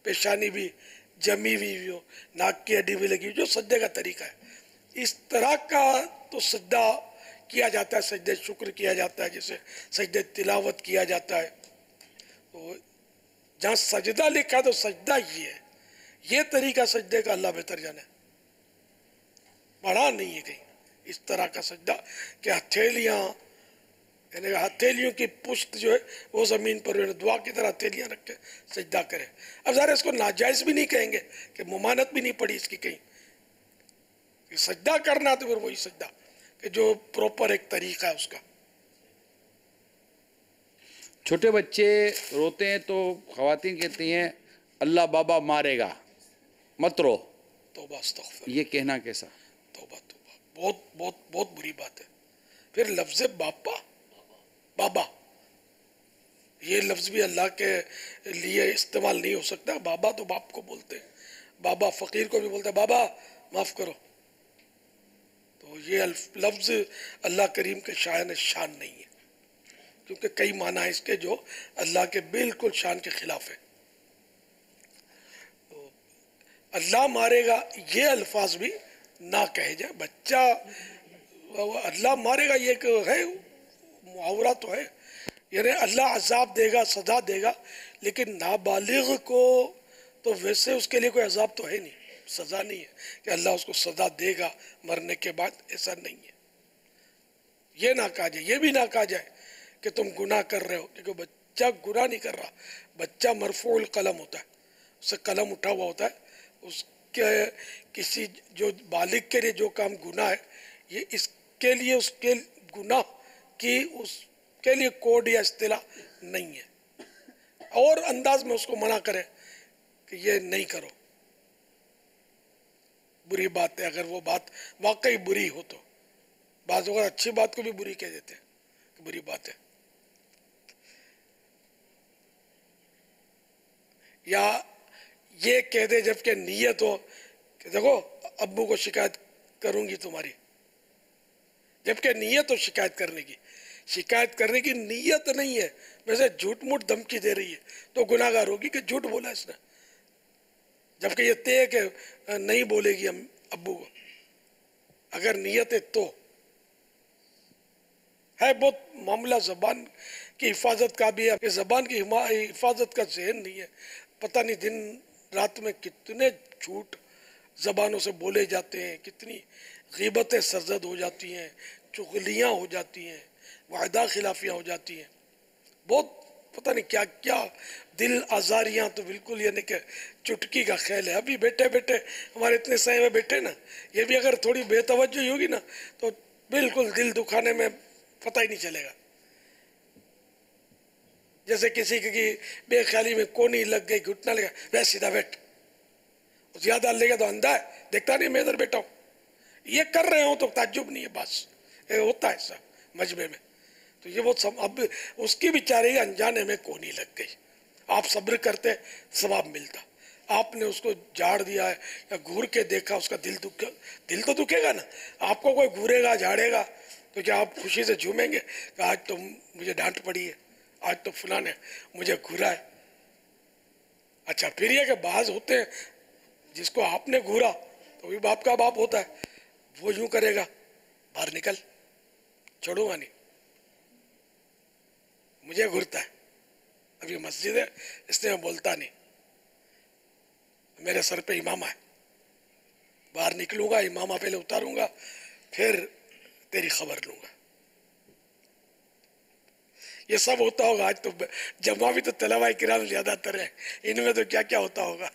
پیشانی بھی جمی ہوئی ہو، ناک کی ہڈی بھی لگی ہوئی، جو سجدے کا طریقہ ہے اس طرح کا تو سجدہ کیا جاتا ہے. سجدے شکر کیا جاتا ہے، جیسے سجدے تلاوت کیا جاتا ہے. تو جہاں سجدہ لکھا تو سجدہ یہ ہے، یہ طریقہ سجدے کا اللہ بہتر جانے، پڑھا نہیں ہے کہیں اس طرح کا سجدہ کہ ہتھیلیاں یعنی ہتھیلیوں کی پشت جو ہے وہ زمین پر دعا کی طرح ہتھیلیاں رکھ کے سجدہ کرے. اب ظاہر اس کو ناجائز بھی نہیں کہیں گے کہ ممانت بھی نہیں پڑی اس کی کہیں، کہ سجدہ کرنا تو پھر وہی سجدہ کہ جو پروپر ایک طریقہ ہے اس کا. چھوٹے بچے روتے ہیں تو خواتین کہتی ہیں اللہ بابا مارے گا، مت رو. توبہ استغفر، یہ کہنا کیسا؟ توبہ توبہ، بہت بہت بہت بری بات ہے. پھر لفظ بابا یہ لفظ بھی اللہ کے لیے استعمال نہیں ہو سکتا. بابا تو باپ کو بولتے ہیں، بابا فقیر کو بھی بولتے ہیں بابا معاف کرو. تو یہ لفظ اللہ کریم کے شایان شان نہیں ہے، کیونکہ کئی معنی ہیں اس کے جو اللہ کے بالکل شان کے خلاف ہے. تو اللہ مارے گا یہ الفاظ بھی نہ کہے جائے. بچہ اللہ مارے گا یہ ایک ہے محاورہ تو ہے، یعنی اللہ عذاب دے گا، سزا دے گا، لیکن نابالغ کو تو ویسے اس کے لیے کوئی عذاب تو ہے نہیں، سزا نہیں ہے کہ اللہ اس کو سزا دے گا مرنے کے بعد، ایسا نہیں ہے. یہ نہ کہا جائے، یہ بھی نہ کہا جائے کہ تم گناہ کر رہے ہو، کیونکہ بچہ گناہ نہیں کر رہا. بچہ مرفوع القلم ہوتا ہے، اس سے قلم اٹھا ہوا ہوتا ہے. اس کے کسی جو بالغ کے لیے جو کام گناہ ہے، یہ اس کے لیے اس کے گناہ کی اس کے لیے کوڈ یا اصطلاح نہیں ہے. اور انداز میں اس کو منع کرے کہ یہ نہیں کرو، بری بات ہے. اگر وہ بات واقعی بری ہو تو بعض اوقات اچھی بات کو بھی بری کہہ دیتے ہیں کہ بری بات ہے. یا یہ کہہ دے جبکہ نیت ہو کہ دیکھو ابو کو شکایت کروں گی تمہاری، جبکہ نیت ہو شکایت کرنے کی نیت نہیں ہے، ویسے جھوٹ موٹ دھمکی دے رہی ہے تو گناہ گار ہوگی کہ جھوٹ بولا اس نے، جبکہ یہ طے کہ نہیں بولے گی ہم ابو کو. اگر نیت ہے تو ہے. بہت معاملہ زبان کی حفاظت کا بھی ہے کہ زبان کی حفاظت کا ذہن نہیں ہے. پتہ نہیں دن رات میں کتنے جھوٹ زبانوں سے بولے جاتے ہیں، کتنی غیبتیں سرزد ہو جاتی ہیں، چغلیاں ہو جاتی ہیں، وعدہ خلافیاں ہو جاتی ہیں. بہت پتہ نہیں کیا کیا دل آزاریاں تو بالکل یعنی کہ چٹکی کا خیال ہے. ابھی بیٹھے بیٹھے ہمارے اتنے سائے ہوئے بیٹھے نا، یہ بھی اگر تھوڑی بے توجہی ہوگی نا تو بالکل دل دکھانے میں پتہ ہی نہیں چلے گا. جیسے کسی کی بے خیالی میں کونی لگ گئی، گھٹنا لگا، ویسے سیدھا بیٹھ، زیادہ لے گا تو اندھا ہے، دیکھتا نہیں میں ادھر بیٹھا ہوں. یہ کر رہے ہوں تو تعجب نہیں ہے، بس ہوتا ہے ایسا مجمع میں. تو یہ وہ اب اس کی بیچارے انجانے میں کونی لگ گئی. آپ صبر کرتے ثواب ملتا. آپ نے اس کو جھاڑ دیا ہے یا گھور کے دیکھا، اس کا دل تو دکھے گا نا. آپ کو کوئی گھورے گا جھاڑے گا تو کیا آپ خوشی سے جھومیں گے کہ آج تو مجھے ڈانٹ پڑی ہے، آج تو فلاں نے مجھے گھورا ہے. اچھا پھر یہ کہ بعض ہوتے ہیں جس کو آپ نے گھورا تو بھی باپ کا باپ ہوتا ہے، وہ یوں کرے گا، باہر نکل، چھوڑوں گا نہیں، مجھے گھرتا ہے. اب یہ مسجد ہے، اس نے میں بولتا نہیں، میرے سر پہ امامہ ہے، باہر نکلوں گا، امامہ پہلے اتاروں گا، پھر تیری خبر لوں گا. یہ سب ہوتا ہوگا آج تو جمع بھی تو طلباء کرام زیادہ تر ہے، ان میں تو کیا کیا ہوتا ہوگا.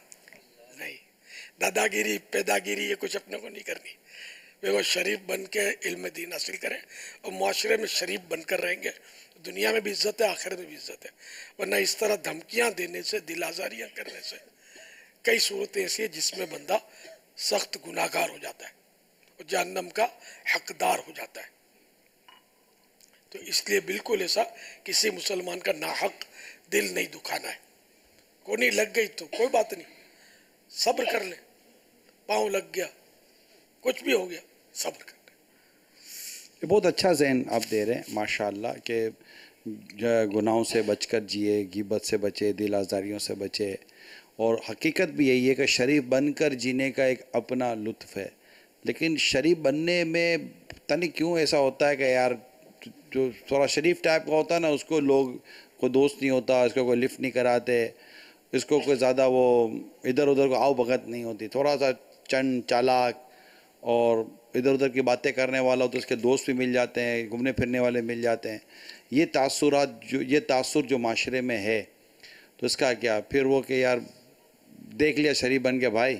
نہیں، دادا گیری پیدا گیری یہ کچھ اپنے کو نہیں کرنی. وہ شریف بن کے علم دین حاصل کریں اور معاشرے میں شریف بن کر رہیں گے. دنیا میں بھی عزت ہے، آخرت میں بھی عزت ہے. ورنہ اس طرح دھمکیاں دینے سے، دل آزاریاں کرنے سے کئی صورتیں ایسی ہیں جس میں بندہ سخت گناہگار ہو جاتا ہے اور جہنم کا حقدار ہو جاتا ہے. تو اس لیے بالکل ایسا کسی مسلمان کا ناحق دل نہیں دکھانا ہے. کونی لگ گئی تو کوئی بات نہیں، صبر کر لیں. پاؤں لگ گیا، کچھ بھی ہو گیا، صبر کر لیں. یہ بہت اچھا ذہن آپ دے رہے ہیں ماشاءاللہ کہ گناہوں سے بچ کر جیے، غیبت سے بچے، دل آزاریوں سے بچے. اور حقیقت بھی یہی ہے کہ شریف بن کر جینے کا ایک اپنا لطف ہے. لیکن شریف بننے میں پتہ نہیں کیوں ایسا ہوتا ہے کہ یار جو تھوڑا شریف ٹائپ کا ہوتا ہے نا، اس کو لوگ کو دوست نہیں ہوتا، اس کو کوئی لفٹ نہیں کراتے، اس کو کوئی زیادہ وہ ادھر ادھر کو آؤ بھگت نہیں ہوتی. تھوڑا سا چند چالاک اور ادھر ادھر کی باتیں کرنے والا ہو تو اس کے دوست بھی مل جاتے ہیں، گھومنے پھرنے والے مل جاتے ہیں. یہ تاثر جو معاشرے میں ہے تو اس کا کیا پھر وہ کہ یار دیکھ لیا شریف بن کے، بھائی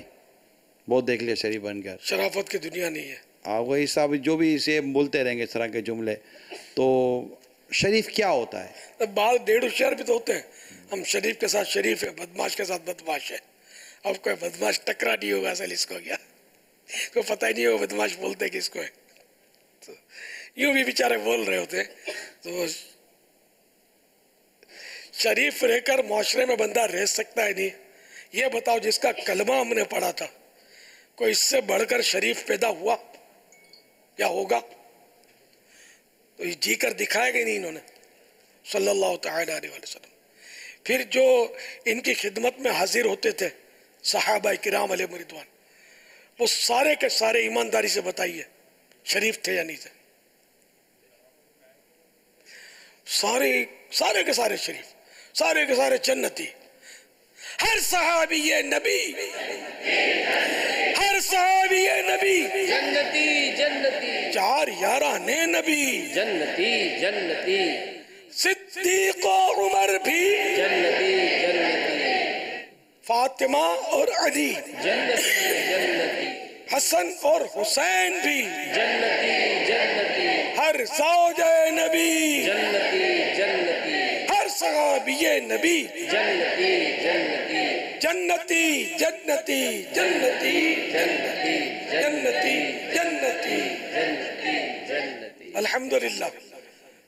بہت دیکھ لیا شریف بن کے. شرافت کی دنیا نہیں ہے. وہی صاحب جو بھی اسے بولتے رہیں گے اس طرح کے جملے. تو شریف کیا ہوتا ہے؟ بعض 1.5 ہوشیار بھی تو ہوتے ہیں. ہم شریف کے ساتھ شریف ہے، بدماش کے ساتھ بدماش ہے. اب کوئی بدماش ٹکرا نہیں ہوگا اصل اس کو کیا، کوئی پتہ ہی نہیں ہوگا بدماش بولتے کس کو ہے. تو یوں بھی بیچارے بول رہے ہوتے ہیں. تو شریف رہ کر معاشرے میں بندہ رہ سکتا ہے نہیں؟ یہ بتاؤ جس کا کلمہ ہم نے پڑھا تھا، کوئی اس سے بڑھ کر شریف پیدا ہوا یا ہوگا؟ تو یہ جی کر دکھائے گا نہیں انہوں نے صلی اللہ تعالی علیہ وسلم. پھر جو ان کی خدمت میں حاضر ہوتے تھے صحابہ کرام علیہ رضوان، وہ سارے کے سارے ایمانداری سے بتائیے شریف تھے یا نہیں تھے؟ سارے کے سارے شریف، سارے کے سارے جنتی. ہر صحابی نبی، ہر صحابی نبی جنتی جنتی، 4 یاراں نبی، جنتی جنتی، صدیق و عمر بھی، جنتی جنتی، فاطمہ اور علی، جنتی جنتی، حسن اور حسین بھی، جنتی جنتی، ہر زوج نبی، جنتی جنتی، ہر صحابی نبی جنتی جنتی، جنتی جنتی جنتی جنتی جنتی جنتی. جنتی جنتی. الحمدللہ.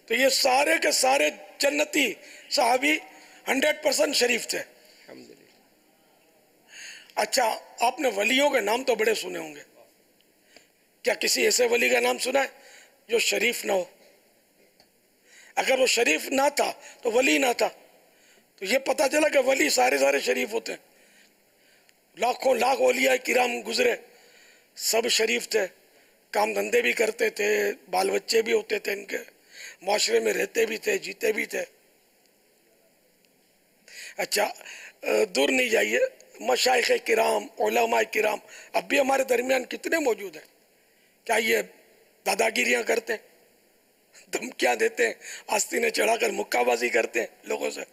تو یہ سارے کے سارے جنتی صحابی 100% شریف تھے. اچھا، آپ نے ولیوں کے نام تو بڑے سنے ہوں گے، کیا کسی ایسے ولی کا نام سنا ہے جو شریف نہ ہو؟ اگر وہ شریف نہ تھا تو ولی نہ تھا. تو یہ پتہ چلا کہ ولی سارے شریف ہوتے ہیں. لاکھوں لاکھ اولیاء کرام گزرے، سب شریف تھے، کام دھندے بھی کرتے تھے، بال بچے بھی ہوتے تھے ان کے، معاشرے میں رہتے بھی تھے، جیتے بھی تھے. اچھا، دور نہیں جائیے، مشائخ کرام، علماء کرام اب بھی ہمارے درمیان کتنے موجود ہیں. کیا یہ دادا گیریاں کرتے ہیں، دھمکیاں دیتے ہیں، آستینیں چڑھا کر مکہ بازی کرتے ہیں لوگوں سے؟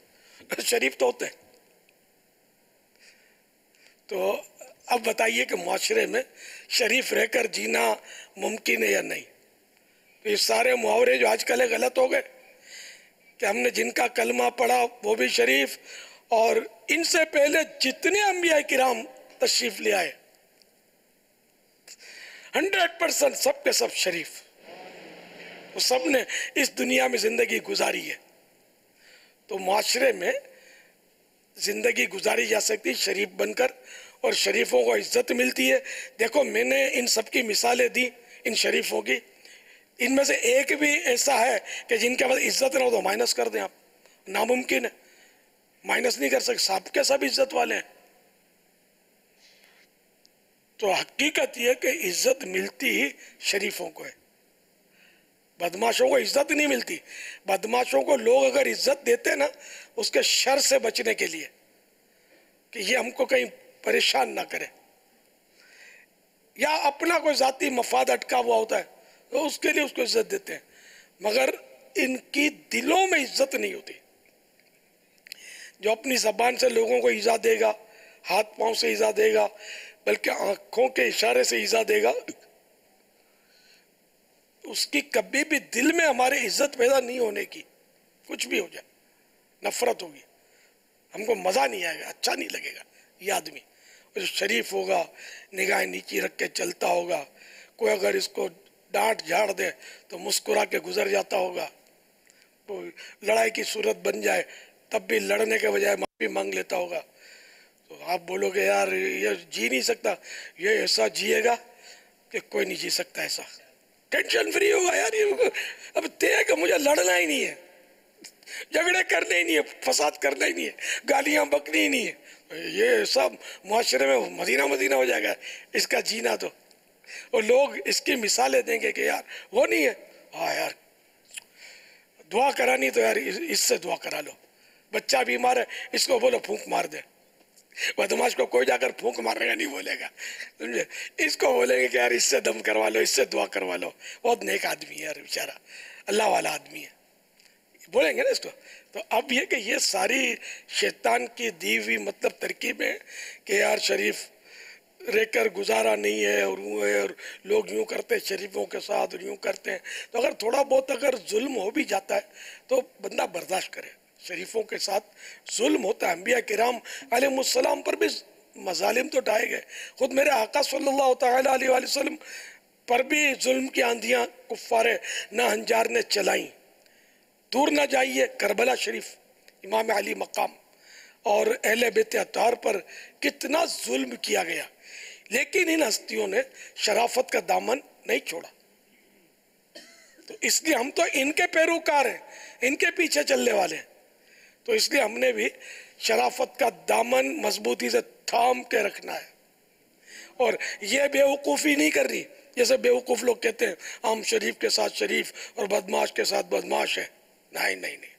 شریف تو ہوتے ہیں. تو اب بتائیے کہ معاشرے میں شریف رہ کر جینا ممکن ہے یا نہیں؟ تو یہ سارے محاورے جو آج کل غلط ہو گئے کہ ہم نے جن کا کلمہ پڑھا وہ بھی شریف، اور ان سے پہلے جتنے انبیاء کرام تشریف لے آئے 100% سب کے سب شریف، وہ سب نے اس دنیا میں زندگی گزاری ہے. تو معاشرے میں زندگی گزاری جا سکتی شریف بن کر، اور شریفوں کو عزت ملتی ہے. دیکھو میں نے ان سب کی مثالیں دی ان شریفوں کی، ان میں سے ایک بھی ایسا ہے کہ جن کے بعد عزت نہ ہو تو مائنس کر دیں آپ؟ ناممکن ہے، مائنس نہیں کر سکتے، سب کے سب عزت والے ہیں. تو حقیقت یہ کہ عزت ملتی ہی شریفوں کو ہے، بدماشوں کو عزت نہیں ملتی. بدماشوں کو لوگ اگر عزت دیتے نا اس کے شر سے بچنے کے لیے کہ یہ ہم کو کہیں پریشان نہ کرے، یا اپنا کوئی ذاتی مفاد اٹکا ہوا ہوتا ہے تو اس کے لیے اس کو عزت دیتے ہیں. مگر ان کی دلوں میں عزت نہیں ہوتی. جو اپنی زبان سے لوگوں کو ایذا دے گا، ہاتھ پاؤں سے ایذا دے گا، بلکہ آنکھوں کے اشارے سے ایذا دے گا، اس کی کبھی بھی دل میں ہمارے عزت پیدا نہیں ہونے کی. کچھ بھی ہو جائے نفرت ہوگی، ہم کو مزہ نہیں آئے گا، اچھا نہیں لگے گا. یہ آدمی جو شریف ہوگا، نگاہیں نیچی رکھ کے چلتا ہوگا، کوئی اگر اس کو ڈانٹ جھاڑ دے تو مسکرا کے گزر جاتا ہوگا، کوئی لڑائی کی صورت بن جائے تب بھی لڑنے کے بجائے معافی مانگ لیتا ہوگا. تو آپ بولو گے یار یہ جی نہیں سکتا، یہ ایسا جیے گا کہ کوئی نہیں جی سکتا ایسا. ٹینشن فری ہوگا یار. یہ اب طے کہ مجھے لڑنا ہی نہیں ہے، جھگڑے کرنے ہی نہیں ہے، فساد کرنا ہی نہیں ہے، گالیاں بکنی ہی نہیں ہے. یہ سب معاشرے میں مدینہ مدینہ ہو جائے گا اس کا جینا. تو اور لوگ اس کی مثالیں دیں گے کہ یار وہ نہیں ہے، ہاں یار دعا کرانی تو یار اس سے دعا کرا لو. بچہ بیمار ہے، اس کو بولو پھونک مار دے. بدماش کو کوئی جا کر پھونک مارنے کا نہیں بولے گا، سمجھے؟ اس کو بولیں گے کہ یار اس سے دم کروا لو، اس سے دعا کروا لو. بہت نیک آدمی ہے یار بیچارہ، اللہ والا آدمی ہے، بولیں گے نا اس کو. تو اب یہ کہ یہ ساری شیطان کی دی ہوئی مطلب ترکیبیں کہ یار شریف رہ کر گزارا نہیں ہے، اور وہ ہے، اور لوگ یوں کرتے شریفوں کے ساتھ اور یوں کرتے ہیں. تو اگر تھوڑا بہت اگر ظلم ہو بھی جاتا ہے تو بندہ برداشت کرے. شریفوں کے ساتھ ظلم ہوتا ہے. انبیاء کرام علیہ السلام پر بھی مظالم تو ڈھائے گئے. خود میرے آقا صلی اللہ تعالیٰ علیہ وآلہ وسلم پر بھی ظلم کی آندیاں کفار ناہنجار نے چلائیں. دور نہ جائیے، کربلا شریف، امام علی مقام اور اہل بیت اطہار پر کتنا ظلم کیا گیا، لیکن ان ہستیوں نے شرافت کا دامن نہیں چھوڑا. تو اس لیے ہم تو ان کے پیروکار ہیں، ان کے پیچھے چلنے والے ہیں. تو اس لیے ہم نے بھی شرافت کا دامن مضبوطی سے تھام کے رکھنا ہے. اور یہ بے وقوفی نہیں کر رہی جیسے بے وقوف لوگ کہتے ہیں ہم شریف کے ساتھ شریف اور بدماش کے ساتھ بدماش ہے. نہیں نہیں نہیں،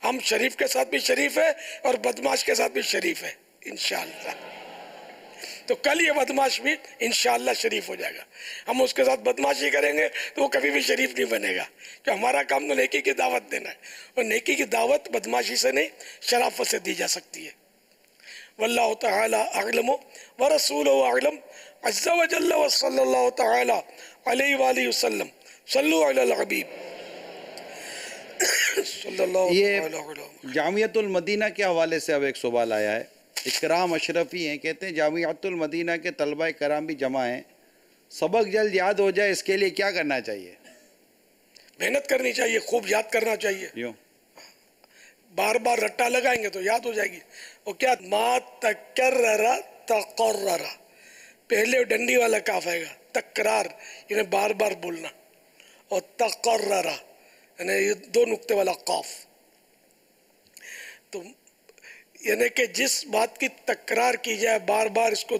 ہم شریف کے ساتھ بھی شریف ہے اور بدماش کے ساتھ بھی شریف ہے انشاءاللہ. تو کل یہ بدماش بھی انشاءاللہ شریف ہو جائے گا. ہم اس کے ساتھ بدماشی کریں گے تو وہ کبھی بھی شریف نہیں بنے گا، کہ ہمارا کام تو نیکی کی دعوت دینا ہے، اور نیکی کی دعوت بدماشی سے نہیں شرافت سے دی جا سکتی ہے. واللہ تعالی اعلم ورسولہ اعلم عز وجل وصلی اللہ تعالی علیہ وآلہ وسلم. صلو علی الحبیب صلی اللہ یہ تعالی علیہ. جامعۃ المدینہ کے حوالے سے اب ایک سوال آیا ہے. اکرام اشرفی ہیں، کہتے ہیں جامعۃ المدینہ کے طلبہ کرام بھی جمع ہیں، سبق جلد یاد ہو جائے اس کے لیے کیا کرنا چاہیے؟ محنت کرنی چاہیے، خوب یاد کرنا چاہیے. یوں بار بار رٹا لگائیں گے تو یاد ہو جائے گی. وہ کیا ما تکرر تقرر، پہلے ڈنڈی والا کاف آئے گا، تکرار یعنی بار بار بولنا، اور تقرر یعنی یہ دو نقطے والا قاف. تو یعنی کہ جس بات کی تکرار کی جائے، بار بار اس کو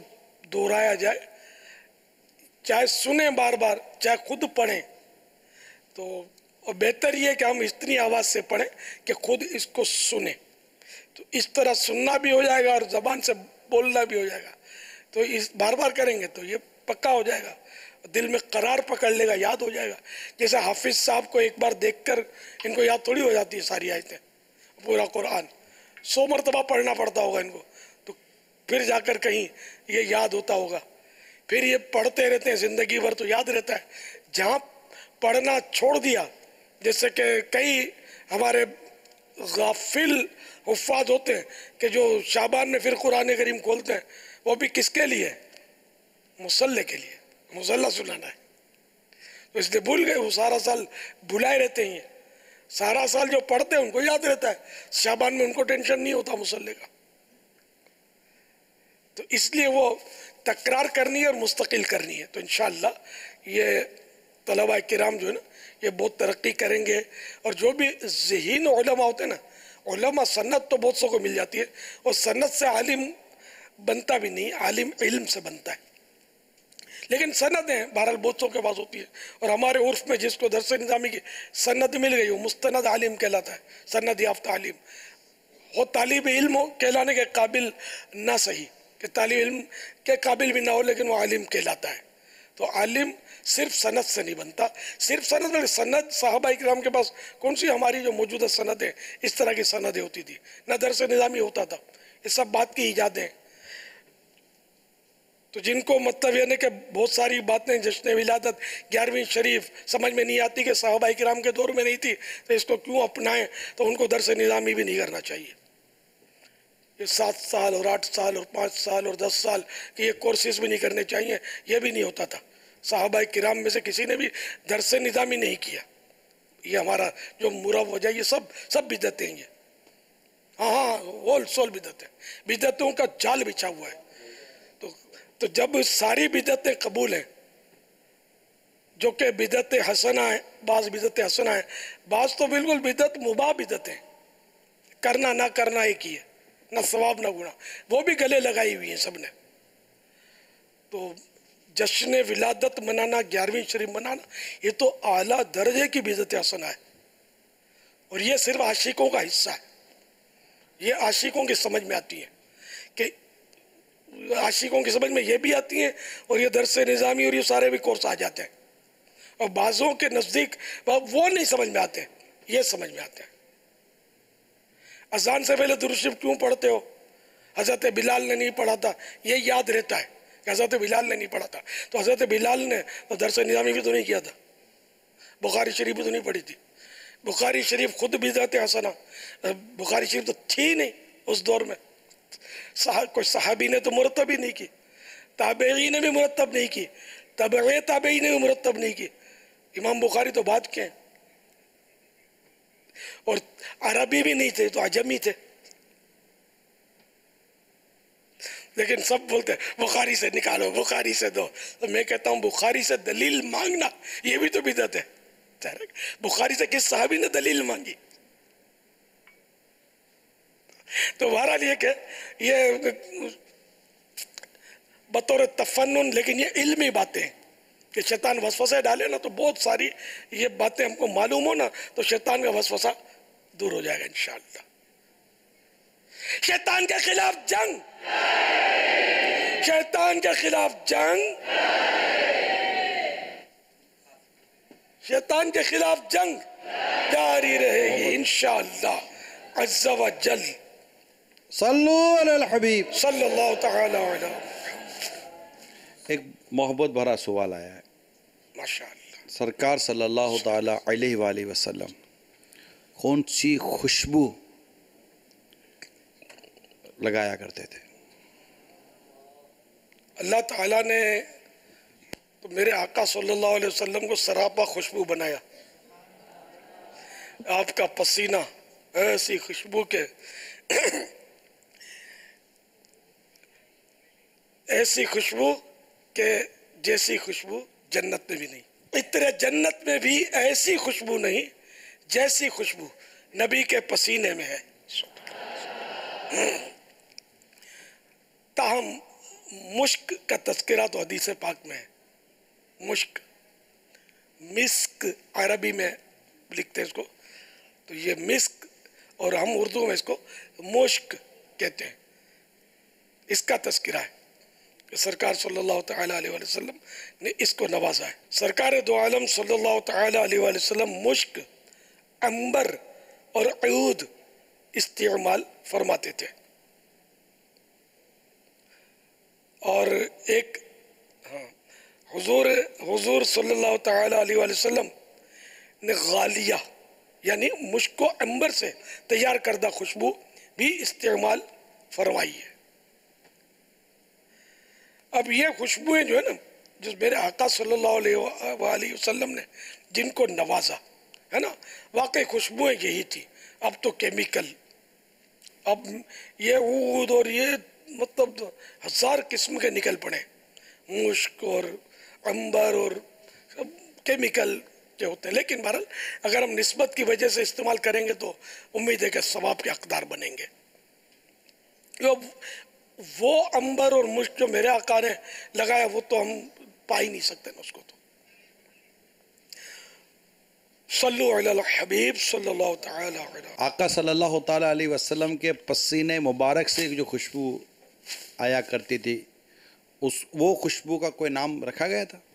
دہرایا جائے، چاہے سنیں بار بار چاہے خود پڑھیں، تو اور بہتر یہ کہ ہم اتنی آواز سے پڑھیں کہ خود اس کو سنیں. تو اس طرح سننا بھی ہو جائے گا اور زبان سے بولنا بھی ہو جائے گا. تو اس بار بار کریں گے تو یہ پکا ہو جائے گا، دل میں قرار پکڑ لے گا، یاد ہو جائے گا. جیسے حافظ صاحب کو ایک بار دیکھ کر ان کو یاد تھوڑی ہو جاتی ہے ساری آیتیں، پورا قرآن 100 مرتبہ پڑھنا پڑتا ہوگا ان کو، تو پھر جا کر کہیں یہ یاد ہوتا ہوگا. پھر یہ پڑھتے رہتے ہیں زندگی بھر تو یاد رہتا ہے. جہاں پڑھنا چھوڑ دیا، جیسے کہ کئی ہمارے غافل حفاظ ہوتے ہیں کہ جو شعبان میں پھر قرآن کریم کھولتے ہیں، وہ بھی کس کے لیے؟ مصلی کے لیے، مصلی سنانا ہے. تو اس لیے بھول گئے، وہ سارا سال بھلائے رہتے ہیں. سارا سال جو پڑھتے ہیں ان کو یاد رہتا ہے، شعبان میں ان کو ٹینشن نہیں ہوتا مصلی کا. تو اس لیے وہ تکرار کرنی ہے اور مستقل کرنی ہے. تو انشاءاللہ یہ طلبہ کرام جو ہے نا یہ بہت ترقی کریں گے. اور جو بھی ذہین علماء ہوتے ہیں نا، علماء سنت تو بہت سو کو مل جاتی ہے، اور سنت سے عالم بنتا بھی نہیں، عالم علم سے بنتا ہے. لیکن سندیں بہرحال بہت سو کے پاس ہوتی ہے، اور ہمارے عرف میں جس کو درس نظامی کی سند مل گئی وہ مستند عالم کہلاتا ہے، سند یافتہ عالم. وہ طالب علم ہو کہلانے کے قابل نہ صحیح، کہ طالب علم کے قابل بھی نہ ہو لیکن وہ عالم کہلاتا ہے. تو عالم صرف سند سے نہیں بنتا. صرف سند صحابہ کرام کے پاس کون سی ہماری جو موجودہ سند ہے اس طرح کی سندیں ہوتی تھی, نہ درس نظامی ہوتا تھا. یہ سب بات کی ایجادیں. تو جن کو مطلب یہ کہ بہت ساری باتیں جشن ولادت 11ویں شریف سمجھ میں نہیں آتی کہ صحابہ کرام کے دور میں نہیں تھی تو اس کو کیوں اپنائیں, تو ان کو درس نظامی بھی نہیں کرنا چاہیے. یہ 7 سال اور 8 سال اور 5 سال اور 10 سال کہ یہ کورسز بھی نہیں کرنے چاہیے, یہ بھی نہیں ہوتا تھا. صحابہ کرام میں سے کسی نے بھی درس نظامی نہیں کیا. یہ ہمارا جو مروج ہے یہ سب بدعتیں ہیں. ہاں ہول سول بدعتیں, بدعتوں کا جال بچھا ہوا ہے. تو جب ساری بدعتیں قبول ہیں, جو کہ بدعت حسنہ ہیں, بعض بدعت حسنہ ہیں, بعض تو بالکل بدعت مباح بدعتیں, کرنا نہ کرنا ایک ہی ہے, نہ ثواب نہ گناہ, وہ بھی گلے لگائی ہوئی ہیں سب نے. تو جشن ولادت منانا, 11ویں شریف منانا, یہ تو اعلیٰ درجے کی بدعت حسنہ ہے. اور یہ صرف عاشقوں کا حصہ ہے. یہ عاشقوں کی سمجھ میں آتی ہے, کہ عاشقوں کی سمجھ میں یہ بھی آتی ہیں, اور یہ درس نظامی اور یہ سارے بھی کورس آ جاتے ہیں. اور بعضوں کے نزدیک وہ نہیں سمجھ میں آتے, یہ سمجھ میں آتے ہیں. اذان سے پہلے درود شریف کیوں پڑھتے ہو؟ حضرت بلال نے نہیں پڑھا تھا, یہ یاد رہتا ہے کہ حضرت بلال نے نہیں پڑھا تھا. تو حضرت بلال نے تو درس نظامی بھی تو نہیں کیا تھا, بخاری شریف بھی تو نہیں پڑھی تھی. بخاری شریف خود بدعت حسنہ, بخاری شریف تو تھی نہیں اس دور میں. کوئی صحابی نے تو مرتب ہی نہیں کی, تابعی نے بھی مرتب نہیں کی, تابعی نے بھی مرتب نہیں کی. امام بخاری تو بعد کے ہیں, اور عربی بھی نہیں تھے, تو عجمی تھے. لیکن سب بولتے ہیں بخاری سے نکالو, بخاری سے دو. تو میں کہتا ہوں بخاری سے دلیل مانگنا یہ بھی تو بدعت ہے. بخاری سے کس صحابی نے دلیل مانگی؟ تو بہرحال یہ کہ یہ بطور تفنن, لیکن یہ علمی باتیں ہیں کہ شیطان وسوسے ڈالے نا, تو بہت ساری یہ باتیں ہم کو معلوم ہو نا, تو شیطان کا وسوسہ دور ہو جائے گا انشاءاللہ. شیطان کے خلاف جنگ, شیطان کے خلاف جنگ, شیطان کے خلاف جنگ جاری رہے گی انشاءاللہ عز و جل. صلو علی الحبیب صلی اللہ تعالی علیہ. ایک محبت بھرا سوال آیا ہے. ماشاءاللہ. سرکار صلی اللہ تعالی علیہ وآلہ وسلم کون سی خوشبو لگایا کرتے تھے؟ اللہ تعالیٰ نے تو میرے آقا صلی اللہ علیہ وسلم کو سراپا خوشبو بنایا. آپ کا پسینہ ایسی خوشبو کے ایسی خوشبو کہ جیسی خوشبو جنت میں بھی نہیں. اتنے جنت میں بھی ایسی خوشبو نہیں جیسی خوشبو نبی کے پسینے میں ہے. تاہم مشک کا تذکرہ تو حدیث پاک میں ہے. مشک, مسک عربی میں لکھتے ہیں اس کو, تو یہ مسک, اور ہم اردو میں اس کو مشک کہتے ہیں. اس کا تذکرہ ہے کہ سرکار صلی اللہ تعالیٰ علیہ وآلہ وسلم نے اس کو نوازا ہے. سرکار دو عالم صلی اللہ تعالیٰ علیہ وآلہ وسلم مشک, عنبر اور عود استعمال فرماتے تھے. اور ایک حضور صلی اللہ تعالیٰ علیہ وآلہ وسلم نے غالیہ یعنی مشک و عنبر سے تیار کردہ خوشبو بھی استعمال فرمائی ہے. اب یہ خوشبوئیں جو ہے نا, جو میرے آقا صلی اللہ علیہ وآلہ وسلم نے جن کو نوازا ہے نا, واقعی خوشبوئیں یہی تھی. اب تو کیمیکل, اب یہ عود اور یہ مطلب 1000 قسم کے نکل پڑے, مشک اور عنبر اور کیمیکل کے ہوتے ہیں. لیکن بہرحال اگر ہم نسبت کی وجہ سے استعمال کریں گے تو امید ہے کہ ثواب کے حقدار بنیں گے. وہ عنبر اور مشک جو میرے آقا نے لگایا وہ تو ہم پا ہی نہیں سکتے نا اس کو. تو صلو علی الحبیب صلی اللہ تعالی علیہ. آقا صلی اللہ تعالیٰ علیہ وسلم کے پسینے مبارک سے جو خوشبو آیا کرتی تھی, وہ خوشبو کا کوئی نام رکھا گیا تھا؟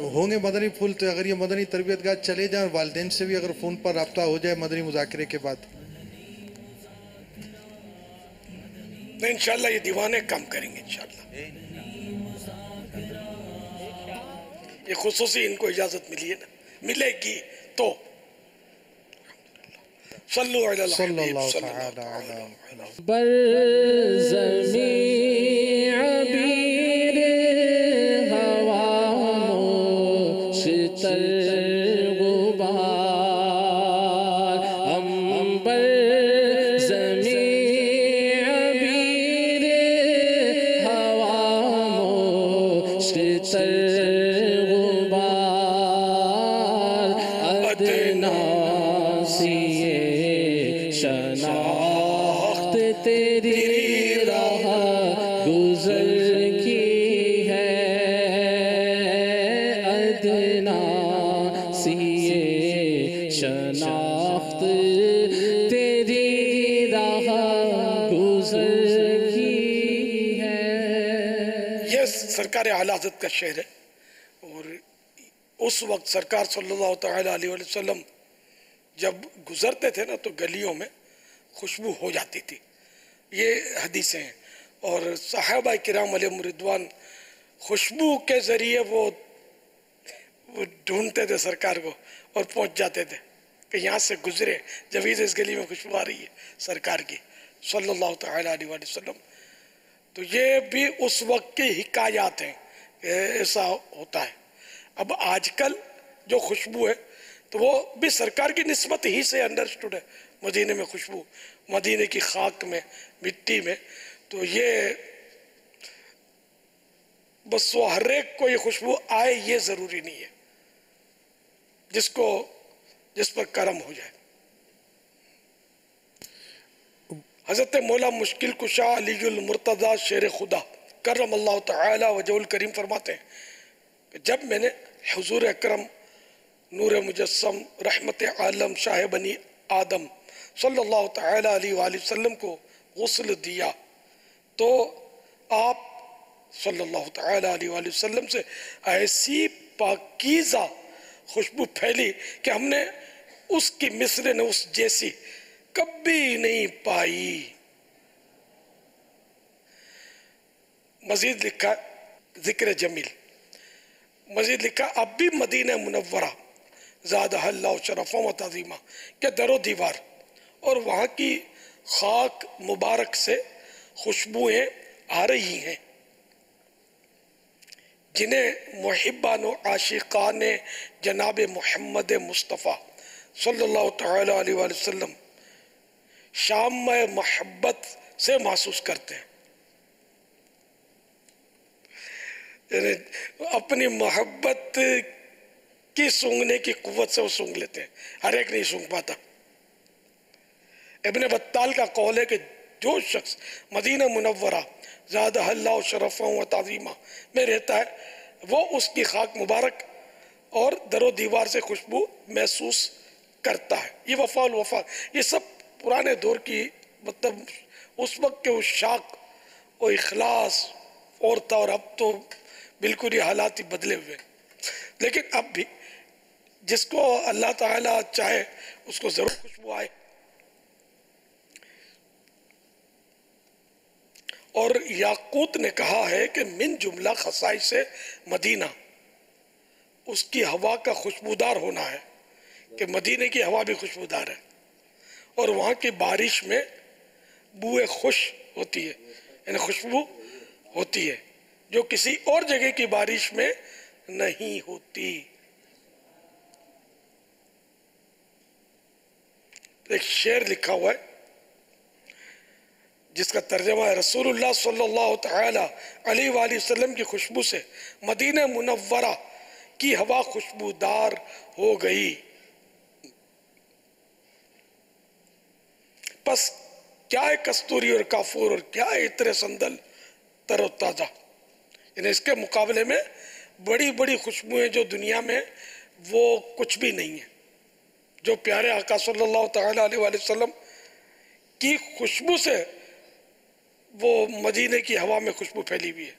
ہوں گے مدنی پھول، تو اگر یہ مدنی تربیت گاہ چلے جائیں اور والدین سے بھی اگر فون پر رابطہ ہو جائے مدنی مذاکرے کے بعد، تو انشاءاللہ یہ دیوانے کام کریں گے انشاءاللہ. یہ خصوصی ان کو اجازت ملی ہے نا، ملے گی تو صلو علی صلی الحبیب اللہ صلی اللہ تعالی تعالی علیہ بر زمین عبیر ہوا مشتر غبار، عنبر زمین عبیر ہوا مشتر غبار، ادنا سی شناخت تیری راہ گزر کی ہے، ادنا سی شناخت تیری راہ گزر کی ہے. یہ سرکار اعلی حضرت کا شعر ہے، اور اس وقت سرکار صلی اللہ تعالی علیہ وسلم جب گزرتے تھے نا تو گلیوں میں خوشبو ہو جاتی تھی. یہ حدیثیں ہیں. اور صحابہ کرام علیہم رضوان خوشبو کے ذریعے وہ ڈھونڈتے تھے سرکار کو اور پہنچ جاتے تھے کہ یہاں سے گزرے، جبھی سے اس گلی میں خوشبو آ رہی ہے سرکار کی صلی اللہ تعالی علیہ وسلم. تو یہ بھی اس وقت کی حکایات ہیں کہ ایسا ہوتا ہے. اب آج کل جو خوشبو ہے تو وہ بھی سرکار کی نسبت ہی سے انڈرسٹوڈ ہے. مدینے میں خوشبو، مدینے کی خاک میں، مٹی میں، تو یہ بس وہ ہر ایک کو یہ خوشبو آئے یہ ضروری نہیں ہے، جس پر کرم ہو جائے. حضرت مولا مشکل کشا علی المرتضی شیر خدا کرم اللہ تعالی وجہ الکریم فرماتے ہیں کہ جب میں نے حضور اکرم نور مجسم رحمت عالم شاہ بنی آدم صلی اللہ تعالی علیہ وآلہ وسلم کو غسل دیا تو آپ صلی اللہ تعالی علیہ وآلہ وسلم سے ایسی پاکیزہ خوشبو پھیلی کہ ہم نے اس کی مثل نے اس جیسی کبھی نہیں پائی. مزید لکھا ذکر جمیل، مزید لکھا اب بھی مدینہ منورہ زادہ اللہ شرفا و تعظیمہ کہ در و دیوار اور وہاں کی خاک مبارک سے خوشبوئیں آ رہی ہیں جنہیں محبان و عاشقان جناب محمد مصطفیٰ صلی اللہ تعالی علیہ وآلہ وسلم شام محبت سے محسوس کرتے ہیں. یعنی اپنی محبت کی سونگنے کی قوت سے وہ سونگ لیتے ہیں، ہر ایک نہیں سونگ پاتا. ابن بطال کا قول ہے کہ جو شخص مدینہ منورہ زادہ اللہ شرفا و تعظیمہ میں رہتا ہے وہ اس کی خاک مبارک اور در و دیوار سے خوشبو محسوس کرتا ہے. یہ وفا الوفا یہ سب پرانے دور کی مطلب اس وقت کے شاق و اخلاص اور تھا، اور اب تو بالکل یہ حالات ہی بدلے ہوئے. لیکن اب بھی جس کو اللہ تعالیٰ چاہے اس کو ضرور خوشبو آئے. اور یاقوت نے کہا ہے کہ من جملہ خصائص مدینہ اس کی ہوا کا خوشبودار ہونا ہے کہ مدینے کی ہوا بھی خوشبودار ہے، اور وہاں کی بارش میں بوئے خوش ہوتی ہے، یعنی خوشبو ہوتی ہے جو کسی اور جگہ کی بارش میں نہیں ہوتی. ایک شعر لکھا ہوا ہے جس کا ترجمہ ہے رسول اللہ صلی اللہ تعالی علیہ وآلہ وسلم کی خوشبو سے مدینہ منورہ کی ہوا خوشبودار ہو گئی، پس کیا ہے کستوری اور کافور اور کیا ہے عطر سندل تر و تازہ. یعنی اس کے مقابلے میں بڑی بڑی خوشبوئیں جو دنیا میں وہ کچھ بھی نہیں ہیں. جو پیارے آقا صلی اللہ تعالی علیہ وآلہ وسلم کی خوشبو سے وہ مدینے کی ہوا میں خوشبو پھیلی ہوئی ہے.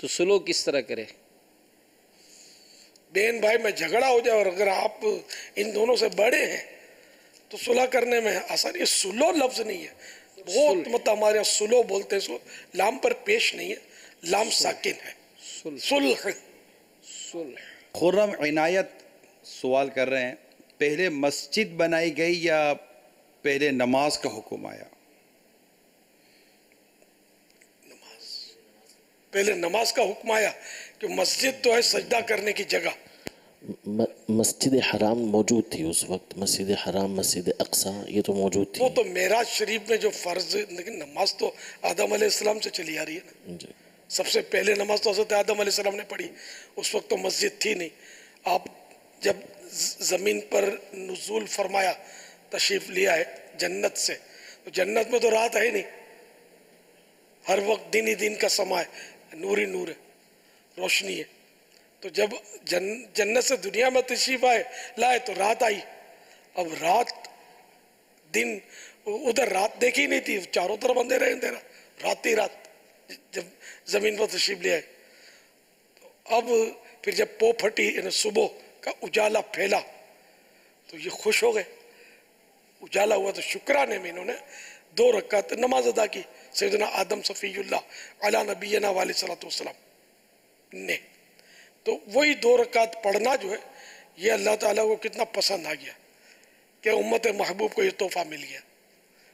تو سلو کس طرح کرے؟ بہن بھائی میں جھگڑا ہو جائے اور اگر آپ ان دونوں سے بڑے ہیں تو صلح کرنے میں آسانی. یہ سلو لفظ نہیں ہے, بہت مطلب ہمارے یہاں سلو بولتے ہیں, سو لام پر پیش نہیں ہے, لام ساکن ہے. صلح. خرم عنایت سوال کر رہے ہیں, پہلے مسجد بنائی گئی یا پہلے نماز کا حکم آیا؟ پہلے نماز کا حکم آیا کہ مسجد تو ہے سجدہ کرنے کی جگہ. مسجد حرام موجود تھی اس وقت, مسجد حرام, مسجد اقصی, یہ تو موجود تھی. وہ تو معراج شریف میں جو فرض, لیکن نماز تو آدم علیہ السلام سے چلی آ رہی ہے نا. سب سے پہلے نماز تو حضرت آدم علیہ السلام نے پڑھی, اس وقت تو مسجد تھی نہیں. آپ جب زمین پر نزول فرمایا, تشریف لیا ہے جنت سے, تو جنت میں تو رات ہے نہیں, ہر وقت دن ہی دن کا سما ہے, نور ہی نور ہے, روشنی ہے. تو جب جنت سے دنیا میں تشریف لائے تو رات آئی. اب رات دن, ادھر رات دیکھی نہیں تھی, چاروں طرف اندھیرا اندھیرا, رات ہی رات جب زمین پر تشریف لے آئے. اب پھر جب پو پھٹی, یعنی صبح کا اجالا پھیلا, تو یہ خوش ہو گئے. اجالا ہوا تو شکرانے میں انہوں نے 2 رکعت نماز ادا کی سیدنا آدم صفی اللہ علی نبینا علیہ صلاۃ والسلام نے. تو وہی 2 رکعت پڑھنا جو ہے یہ اللہ تعالیٰ کو کتنا پسند آ گیا کہ امت محبوب کو یہ تحفہ مل گیا,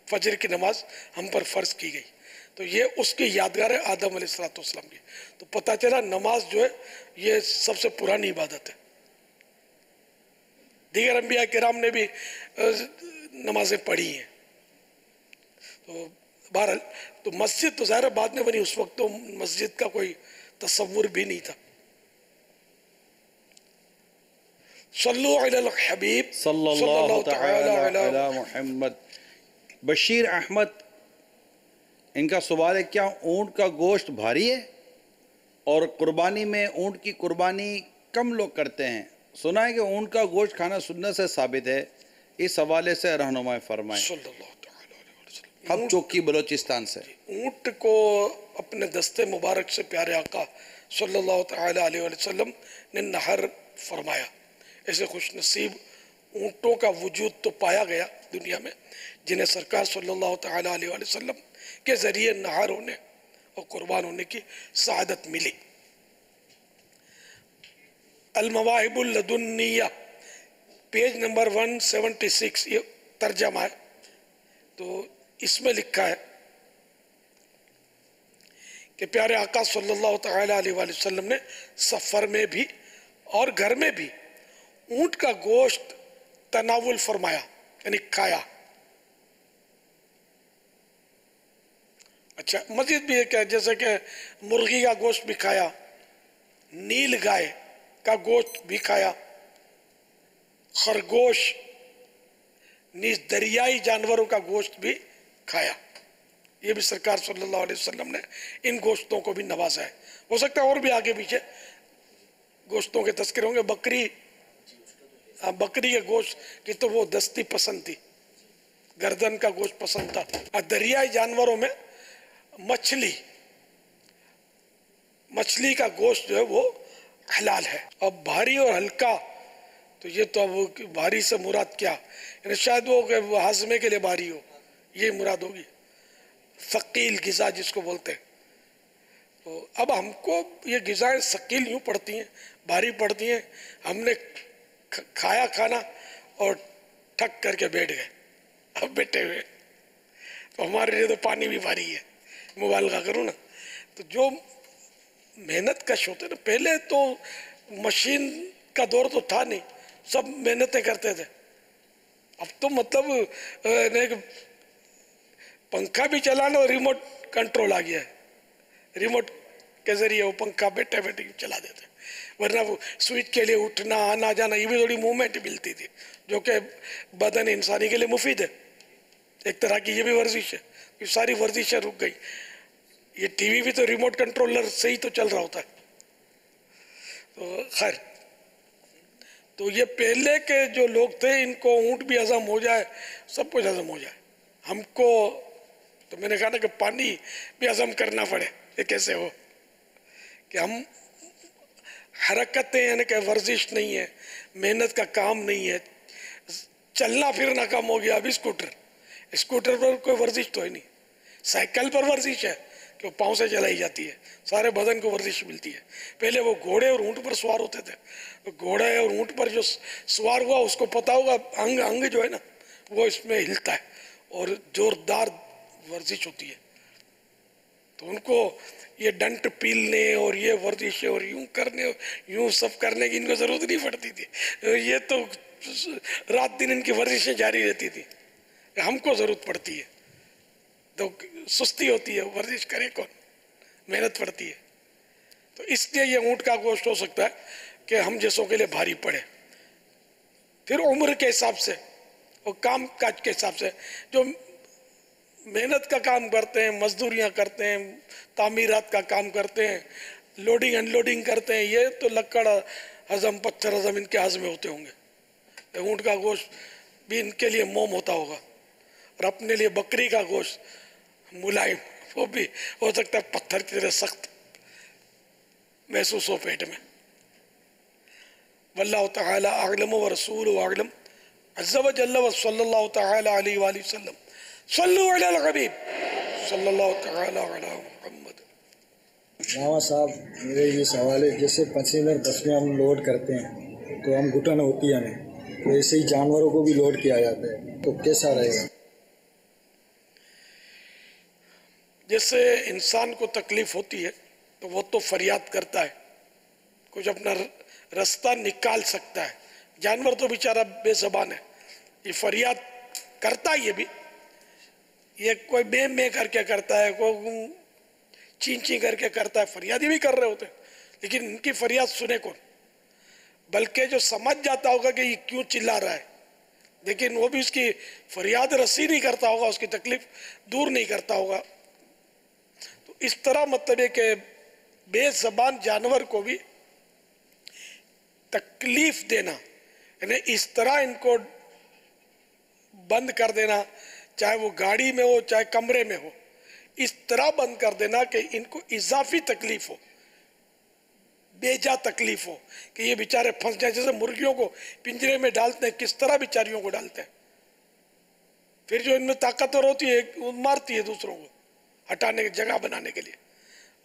فجر کی نماز ہم پر فرض کی گئی. تو یہ اس کی یادگار ہے آدم علیہ الصلوۃ والسلام کی. تو پتہ چلا نماز جو ہے یہ سب سے پرانی عبادت ہے. دیگر انبیاء کرام نے بھی نمازیں پڑھی ہیں. تو بہرحال تو مسجد تو ظاہر بعد میں بنی, اس وقت تو مسجد کا کوئی تصور بھی نہیں تھا. صلو علی الحبیب صلی اللہ تعالی علی محمد. بشیر احمد, ان کا سوال ہے, کیا اونٹ کا گوشت بھاری ہے اور قربانی میں اونٹ کی قربانی کم لوگ کرتے ہیں؟ سنا ہے کہ اونٹ کا گوشت کھانا سنت سے ثابت ہے, اس حوالے سے رہنمائی فرمائیں. صلی اللہ تعالی علیہ وسلم. ہم چوکی بلوچستان سے. اونٹ کو اپنے دستے مبارک سے پیارے آقا صلی اللہ تعالی علیہ وسلم نے نہر فرمایا. ایسے خوش نصیب اونٹوں کا وجود تو پایا گیا دنیا میں جنہیں سرکار صلی اللہ تعالی علیہ وسلم کے ذریعے نہر ہونے اور قربان ہونے کی سعادت ملی. المواہب اللدنیہ پیج نمبر 176 یہ ترجمہ ہے. تو اس میں لکھا ہے کہ پیارے آقا صلی اللہ تعالی علیہ وسلم نے سفر میں بھی اور گھر میں بھی اونٹ کا گوشت تناول فرمایا, یعنی کھایا. اچھا, مزید بھی ایک ہے جیسے کہ مرغی کا گوشت بھی کھایا, نیل گائے کا گوشت بھی کھایا, خرگوش نیز دریائی جانوروں کا گوشت بھی کھایا. یہ بھی سرکار صلی اللہ علیہ وسلم نے ان گوشتوں کو بھی نوازا ہے. ہو سکتا ہے اور بھی آگے پیچھے گوشتوں کے تذکرے ہوں گے. بکری کے گوشت کی تو وہ دستی پسند تھی, گردن کا گوشت پسند تھا. دریائی جانوروں میں مچھلی کا گوشت جو ہے وہ حلال ہے. اب بھاری اور ہلکا, تو یہ تو اب بھاری سے مراد کیا, یعنی شاید وہ ہاضمے کے لیے بھاری ہو, یہ مراد ہوگی. ثقیل غذا جس کو بولتے ہیں. تو اب ہم کو یہ غذائیں ثقیل یوں پڑتی ہیں, بھاری پڑتی ہیں, ہم نے کھایا کھانا اور ٹھک کر کے بیٹھ گئے. اب بیٹھے ہوئے تو ہمارے لیے تو پانی بھی بھاری ہے, مبالغہ کروں نا. تو جو محنت کش ہوتے نا, پہلے تو مشین کا دور تو تھا نہیں, سب محنتیں کرتے تھے. اب تو مطلب پنکھا بھی چلانا اور ریموٹ کنٹرول آ گیا ہے, ریموٹ کے ذریعے وہ پنکھا بیٹھے بیٹھے چلا دیتے. ورنہ وہ سوئچ کے لیے اٹھنا آنا جانا یہ بھی تھوڑی موومنٹ ملتی تھی جو کہ بدن انسانی کے لیے مفید ہے. ایک طرح کی یہ بھی ورزش ہے, یہ ساری ورزشیں رک گئی. یہ ٹی وی بھی تو ریموٹ کنٹرولر سے ہی تو چل رہا ہوتا ہے. تو خیر, تو یہ پہلے کے جو لوگ تھے ان کو اونٹ بھی ہضم ہو جائے, سب کچھ ہضم ہو جائے. ہم کو تو میں نے کہا نا کہ پانی بھی ہضم کرنا پڑے. یہ کیسے ہو کہ ہم حرکتیں یعنی کہ ورزش نہیں ہے، محنت کا کام نہیں ہے، چلنا پھرنا کم ہو گیا. اب اسکوٹر پر کوئی ورزش تو ہے نہیں. سائیکل پر ورزش ہے کہ وہ پاؤں سے چلائی جاتی ہے، سارے بدن کو ورزش ملتی ہے. پہلے وہ گھوڑے اور اونٹ پر سوار ہوتے تھے، گھوڑے اور اونٹ پر جو سوار ہوا اس کو پتا ہوگا انگ جو ہے نا وہ اس میں ہلتا ہے اور زوردار ورزش ہوتی ہے. تو ان کو یہ ڈنٹ پیلنے اور یہ ورزش اور یوں کرنے یوں سب کرنے کی ان کو ضرورت نہیں پڑتی تھی. یہ تو رات دن ان کی ورزشیں جاری رہتی تھی. ہم کو ضرورت پڑتی ہے تو سستی ہوتی ہے، ورزش کرے کون، محنت پڑتی ہے. تو اس لیے یہ اونٹ کا گوشت ہو سکتا ہے کہ ہم جیسوں کے لیے بھاری پڑے. پھر عمر کے حساب سے اور کام کاج کے حساب سے جو محنت کا کام کرتے ہیں، مزدوریاں کرتے ہیں، تعمیرات کا کام کرتے ہیں، لوڈنگ ان لوڈنگ کرتے ہیں، یہ تو لکڑ ہضم پتھر ہضم ان کے ہضم ہوتے ہوں گے. اونٹ کا گوشت بھی ان کے لیے موم ہوتا ہوگا، اور اپنے لیے بکری کا گوشت ملائم، وہ بھی ہو سکتا ہے پتھر کی طرح سخت محسوس ہو پیٹ میں. واللہ تعالی اعلم ورسولہ اعلم عز وجل وصلی اللہ تعالی علیہ وآلہ وسلم. صلو علی الحبیب صلی اللہ تعالی علی محمد. راما صاحب میرے یہ سوال ہے، جیسے پسینے اور بس میں ہم لوڈ کرتے ہیں تو ہم گھٹن ہوتی ہے ہمیں، تو ایسے ہی جانوروں کو بھی لوڈ کیا جاتا ہے تو کیسا رہے گا؟ جیسے انسان کو تکلیف ہوتی ہے تو وہ تو فریاد کرتا ہے، کچھ اپنا رستہ نکال سکتا ہے. جانور تو بیچارہ بے زبان ہے، یہ فریاد کرتا ہے، یہ بھی یہ کوئی بے میں کر کے کرتا ہے، کوئی چین چین کر کے کرتا ہے، فریاد یہ بھی کر رہے ہوتے ہیں. لیکن ان کی فریاد سنے کون؟ بلکہ جو سمجھ جاتا ہوگا کہ یہ کیوں چلا رہا ہے لیکن وہ بھی اس کی فریاد رسی نہیں کرتا ہوگا، اس کی تکلیف دور نہیں کرتا ہوگا. تو اس طرح مطلب ہے کہ بے زبان جانور کو بھی تکلیف دینا، یعنی اس طرح ان کو بند کر دینا، چاہے وہ گاڑی میں ہو چاہے کمرے میں ہو، اس طرح بند کر دینا کہ ان کو اضافی تکلیف ہو، بے جا تکلیف ہو کہ یہ بیچارے پھنس جائیں. جیسے مرغیوں کو پنجرے میں ڈالتے ہیں، کس طرح بیچاریوں کو ڈالتے ہیں، پھر جو ان میں طاقتور ہوتی ہے وہ مارتی ہے دوسروں کو ہٹانے کی جگہ بنانے کے لیے،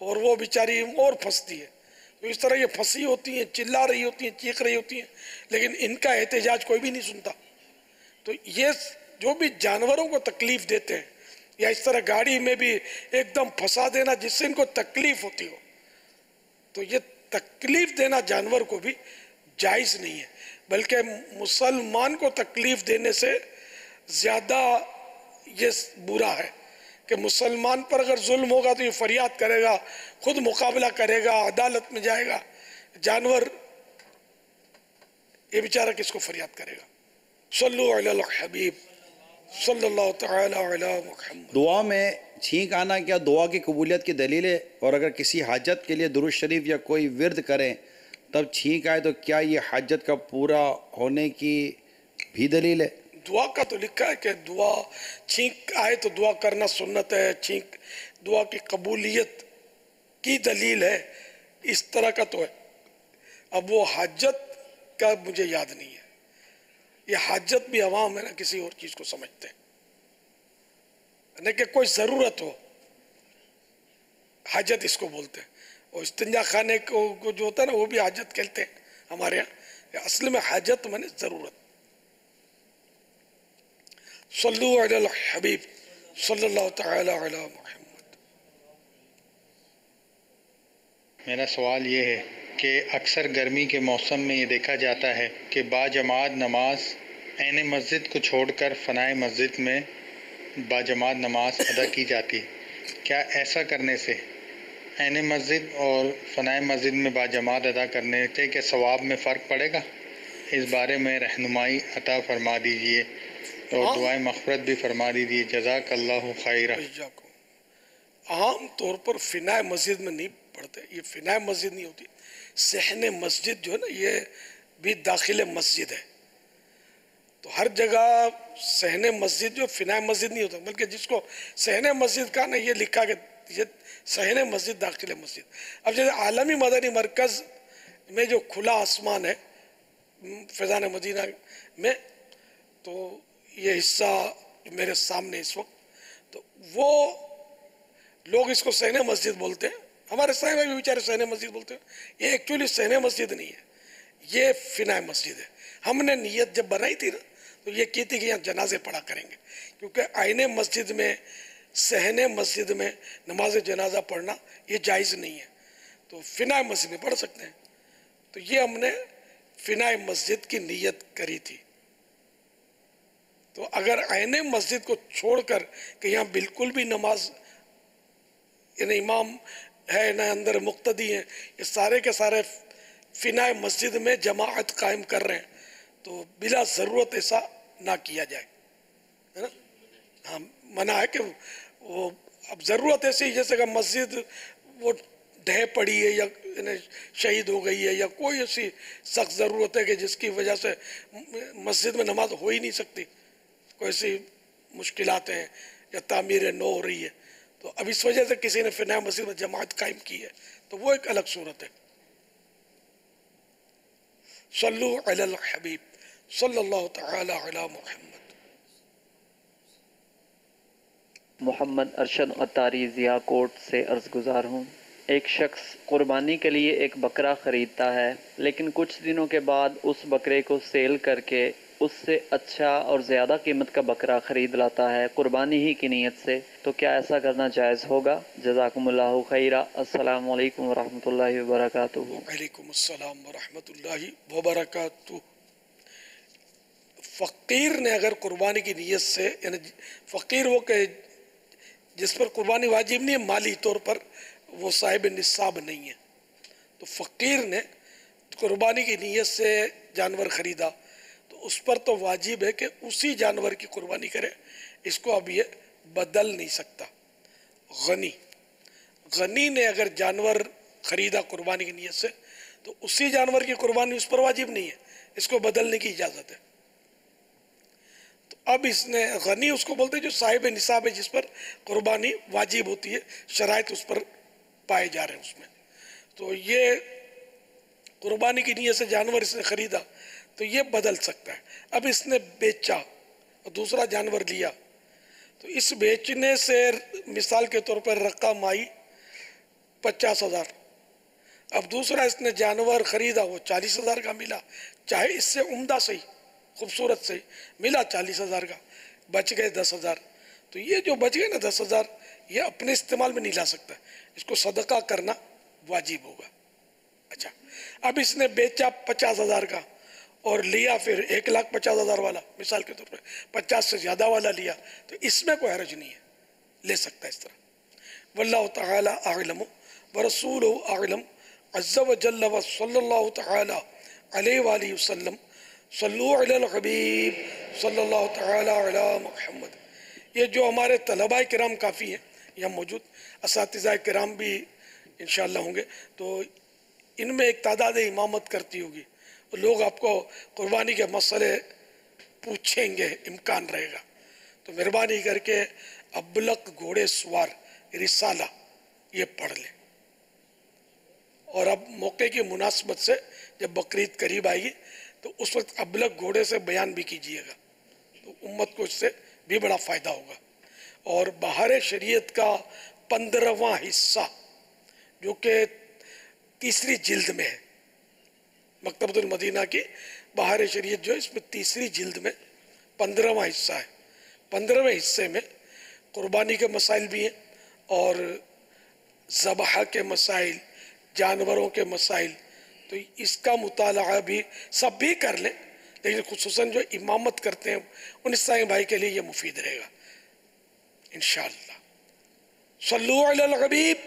اور وہ بیچاری اور پھنستی ہے. تو اس طرح یہ پھنسی ہوتی ہیں، چلا رہی ہوتی ہیں، چیخ رہی ہوتی ہیں، لیکن ان کا احتجاج کوئی بھی نہیں سنتا. تو یہ جو بھی جانوروں کو تکلیف دیتے ہیں یا اس طرح گاڑی میں بھی ایک دم پھنسا دینا جس سے ان کو تکلیف ہوتی ہو، تو یہ تکلیف دینا جانور کو بھی جائز نہیں ہے. بلکہ مسلمان کو تکلیف دینے سے زیادہ یہ برا ہے کہ مسلمان پر اگر ظلم ہوگا تو یہ فریاد کرے گا، خود مقابلہ کرے گا، عدالت میں جائے گا. جانور یہ بیچارہ کس کو فریاد کرے گا؟ صلو علی الحبیب صلی اللہ تعالی علی محمد. دعا میں چھینک آنا کیا دعا کی قبولیت کی دلیل ہے؟ اور اگر کسی حاجت کے لیے درود شریف یا کوئی ورد کریں تب چھینک آئے تو کیا یہ حاجت کا پورا ہونے کی بھی دلیل ہے؟ دعا کا تو لکھا ہے کہ دعا چھینک آئے تو دعا کرنا سنت ہے، چھینک دعا کی قبولیت کی دلیل ہے، اس طرح کا تو ہے. اب وہ حاجت کا مجھے یاد نہیں ہے. یہ حاجت بھی عوام ہے نا کسی اور چیز کو سمجھتے ہیں، یعنی کہ کوئی ضرورت ہو، حاجت اس کو بولتے ہیں. اور استنجا خانے کو جو ہوتا ہے نا وہ بھی حاجت کہتے ہیں ہمارے یہاں. اصل میں حاجت مانے ضرورت. صلو علی الحبیب صلی اللہ تعالی علی محمد. میرا سوال یہ ہے کہ اکثر گرمی کے موسم میں یہ دیکھا جاتا ہے کہ باجماعت نماز عین مسجد کو چھوڑ کر فنائے مسجد میں باجماعت نماز ادا کی جاتی. کیا ایسا کرنے سے عین مسجد اور فنائے مسجد میں باجماعت ادا کرنے سے کہ ثواب میں فرق پڑے گا؟ اس بارے میں رہنمائی عطا فرما دیجئے اور دعائیں مغفرت بھی فرما دیجئے. جزاک اللہ خیرہ. عام طور پر فنائے مسجد میں نہیں پڑھتے، یہ فنائے مسجد نہیں ہوتی. صحن مسجد جو ہے نا یہ بھی داخل مسجد ہے. تو ہر جگہ صحن مسجد جو فنائے مسجد نہیں ہوتا، بلکہ جس کو صحن مسجد کا نا یہ لکھا کہ یہ صحن مسجد داخل مسجد. اب جیسے عالمی مدنی مرکز میں جو کھلا آسمان ہے فیضان مدینہ میں، تو یہ حصہ میرے سامنے اس وقت، تو وہ لوگ اس کو صحن مسجد بولتے ہیں. ہمارے صحن میں بھی بیچارے صحن مسجد بولتے ہیں. یہ ایکچولی صحن مسجد نہیں ہے، یہ فنائے مسجد ہے. ہم نے نیت جب بنائی تھی نا تو یہ کی تھی کہ یہاں جنازے پڑھا کریں گے، کیونکہ آئین مسجد میں صحن مسجد میں نماز جنازہ پڑھنا یہ جائز نہیں ہے، تو فنائے مسجد میں پڑھ سکتے ہیں. تو یہ ہم نے فنائے مسجد کی نیت کری تھی. تو اگر آئین مسجد کو چھوڑ کر کہ یہاں بالکل بھی نماز، یعنی امام ہے نہ اندر مقتدی ہیں، یہ سارے کے سارے فنائے مسجد میں جماعت قائم کر رہے ہیں، تو بلا ضرورت ایسا نہ کیا جائے، ہے نا. ہاں منع ہے کہ وہ اب ضرورت ایسی جیسے کہ مسجد وہ ڈھہ پڑی ہے یا شہید ہو گئی ہے یا کوئی ایسی سخت ضرورت ہے کہ جس کی وجہ سے مسجد میں نماز ہو ہی نہیں سکتی، کوئی ایسی مشکلات ہیں یا تعمیر نو ہو رہی ہے، تو اب اس وجہ سے کسی نے فنائے مسجد میں جماعت قائم کی ہے، تو وہ ایک الگ صورت ہے. صلو علی الحبیب صلی اللہ تعالی علی محمد. محمد ارشد عطاری ضیاء کوٹ سے عرض گزار ہوں. ایک شخص قربانی کے لیے ایک بکرا خریدتا ہے، لیکن کچھ دنوں کے بعد اس بکرے کو سیل کر کے اس سے اچھا اور زیادہ قیمت کا بکرا خرید لاتا ہے قربانی ہی کی نیت سے، تو کیا ایسا کرنا جائز ہوگا؟ جزاکم اللہ خیرہ. السلام علیکم ورحمۃ اللہ وبرکاتہ. وعلیکم السلام ورحمۃ اللہ وبرکاتہ. فقیر نے اگر قربانی کی نیت سے، یعنی فقیر وہ کہ جس پر قربانی واجب نہیں ہے، مالی طور پر وہ صاحب نصاب نہیں ہے، تو فقیر نے قربانی کی نیت سے جانور خریدا تو اس پر تو واجب ہے کہ اسی جانور کی قربانی کرے، اس کو اب یہ بدل نہیں سکتا. غنی نے اگر جانور خریدا قربانی کی نیت سے تو اسی جانور کی قربانی اس پر واجب نہیں ہے، اس کو بدلنے کی اجازت ہے. تو اب اس نے غنی اس کو بولتے جو صاحب نصاب ہے، جس پر قربانی واجب ہوتی ہے، شرائط اس پر پائے جا رہے ہیں اس میں. تو یہ قربانی کی نیت سے جانور اس نے خریدا تو یہ بدل سکتا ہے. اب اس نے بیچا اور دوسرا جانور لیا، تو اس بیچنے سے مثال کے طور پر رقم آئی 50,000. اب دوسرا اس نے جانور خریدا وہ 40,000 کا ملا، چاہے اس سے عمدہ صحیح، خوبصورت صحیح، ملا 40,000 کا، بچ گئے 10,000. تو یہ جو بچ گئے نا 10,000 یہ اپنے استعمال میں نہیں لا سکتا، اس کو صدقہ کرنا واجب ہوگا. اچھا اب اس نے بیچا 50,000 کا اور لیا پھر 1,50,000 والا، مثال کے طور پر 50 سے زیادہ والا لیا، تو اس میں کوئی حرج نہیں ہے، لے سکتا اس طرح. واللہ تعالی اعلم ورسولہ اعلم عز وجل وصلی اللہ تعالی علیہ وآلہ وسلم. صلو علی الحبیب صلی اللہ تعالی علی محمد. یہ جو ہمارے طلباء کرام کافی ہیں یہاں موجود، اساتذہ کرام بھی انشاءاللہ ہوں گے، تو ان میں ایک تعداد امامت کرتی ہوگی، لوگ آپ کو قربانی کے مسئلے پوچھیں گے، امکان رہے گا، تو مہربانی کر کے ابلق گھوڑے سوار رسالہ یہ پڑھ لیں. اور اب موقع کی مناسبت سے جب بقرعید قریب آئے گی تو اس وقت ابلق گھوڑے سے بیان بھی کیجیے گا، تو امت کو اس سے بھی بڑا فائدہ ہوگا. اور بہار شریعت کا 15واں حصہ جو کہ تیسری جلد میں ہے، مکتبۃ المدینہ کی بہار شریعت جو اس میں تیسری جلد میں 15واں حصہ ہے. 15ویں حصے میں قربانی کے مسائل بھی ہیں اور ذبح کے مسائل، جانوروں کے مسائل، تو اس کا مطالعہ بھی سب بھی کر لیں، لیکن خصوصاً جو امامت کرتے ہیں ان اسلامی بھائی کے لیے یہ مفید رہے گا انشاءاللہ. صلو علی الحبیب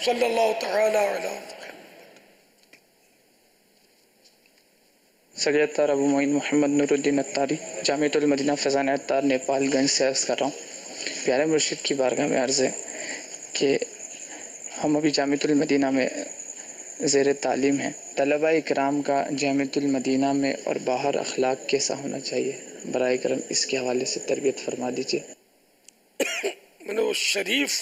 صلی اللہ تعالی علی محمد. سید طاہر ابو معین محمد نور الدین عطاری، جامعۃ المدینہ فیضان عطار، نیپال گنج سے عرض کر رہا ہوں. پیارے مرشد کی بارگاہ میں عرض ہے کہ ہم ابھی جامعۃ المدینہ میں زیر تعلیم ہیں. طلباء اکرام کا جامعۃ المدینہ میں اور باہر اخلاق کیسا ہونا چاہیے؟ برائے کرم اس کے حوالے سے تربیت فرما دیجیے. میں نے وہ شریف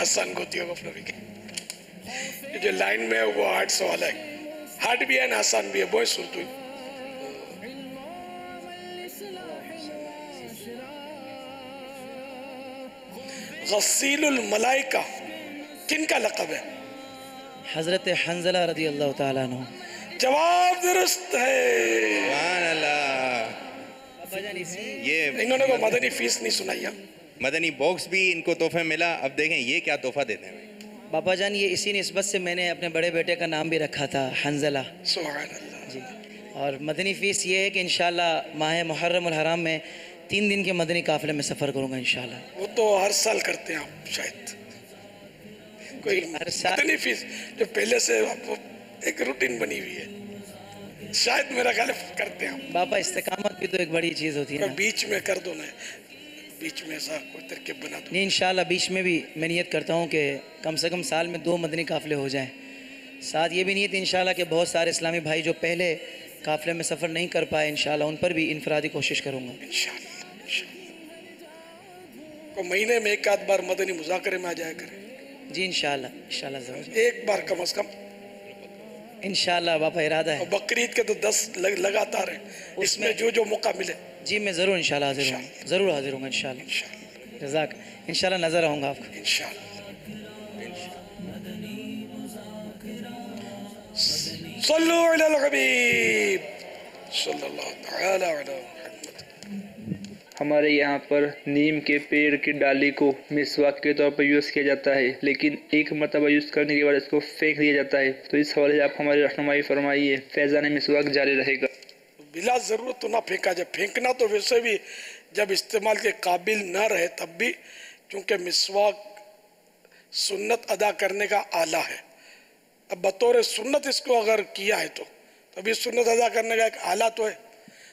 آسان گوتی ہوگا فلوی کی. یہ جو لائن میں ہے وہ ہارڈ سوال ہے. ہارڈ بھی ہے نا آسان بھی ہے. بہت سنتو ہی. غسیل الملائکہ کن کا لقب ہے؟ حضرت حنزلہ رضی اللہ تعالیٰ عنہ. جواب درست ہے. سبحان اللہ. یہ انہوں نے کو مدنی فیس نہیں سنائی. مدنی باکس بھی ان کو تحفے ملا. اب دیکھیں یہ کیا تحفہ دیتے ہیں. بابا جان یہ اسی نسبت سے میں نے اپنے بڑے بیٹے کا نام بھی رکھا تھا حنزلہ. سبحان اللہ. جی. اور مدنی فیس یہ ہے کہ انشاءاللہ ماہ محرم الحرام میں 3 دن کے مدنی قافلے میں سفر کروں گا انشاءاللہ. وہ تو ہر سال کرتے ہیں آپ شاید. کوئی مدنی فیس جو پہلے سے ایک روٹین بنی ہوئی ہے شاید میرا خیال کرتے ہیں. بابا استقامت بھی تو ایک بڑی چیز ہوتی ہے. بیچ میں کر دو نا. بیچ میں ایسا کوئی ترکیب بنا دو. نہیں انشاءاللہ بیچ میں بھی میں نیت کرتا ہوں کہ کم سے کم سال میں 2 مدنی قافلے ہو جائیں. ساتھ یہ بھی نیت انشاءاللہ کہ بہت سارے اسلامی بھائی جو پہلے قافلے میں سفر نہیں کر پائے انشاءاللہ ان پر بھی انفرادی کوشش کروں گا انشاءاللہ. کو مہینے میں 1 آدھ بار مدنی مذاکرے میں آ جایا کریں. جی انشاءاللہ انشاءاللہ ضرور. 1 بار کم از کم انشاءاللہ باپا ارادہ ہے. بقرعید کے تو 10 لگاتار ہیں. اس میں جو موقع ملے. جی میں ضرور انشاءاللہ حاضر ہوں. ضرور حاضر ہوں گا انشاءاللہ. جزاک. انشاءاللہ نظر آؤں گا آپ کو انشاءاللہ. صلو علی الحبیب صلی اللہ تعالی علی محمد. ہمارے یہاں پر نیم کے پیڑ کی ڈالی کو مسواک کے طور پر یوز کیا جاتا ہے، لیکن ایک مرتبہ یوز کرنے کے بعد اس کو پھینک دیا جاتا ہے. تو اس حوالے سے آپ ہماری رہنمائی فرمائیے. فیضان مسواک جاری رہے گا. بلا ضرورت تو نہ پھینکا جائے. پھینکنا تو ویسے بھی جب استعمال کے قابل نہ رہے تب بھی، چونکہ مسواک سنت ادا کرنے کا آلہ ہے. اب بطور سنت اس کو اگر کیا ہے تو ابھی سنت ادا کرنے کا ایک آلہ تو ہے.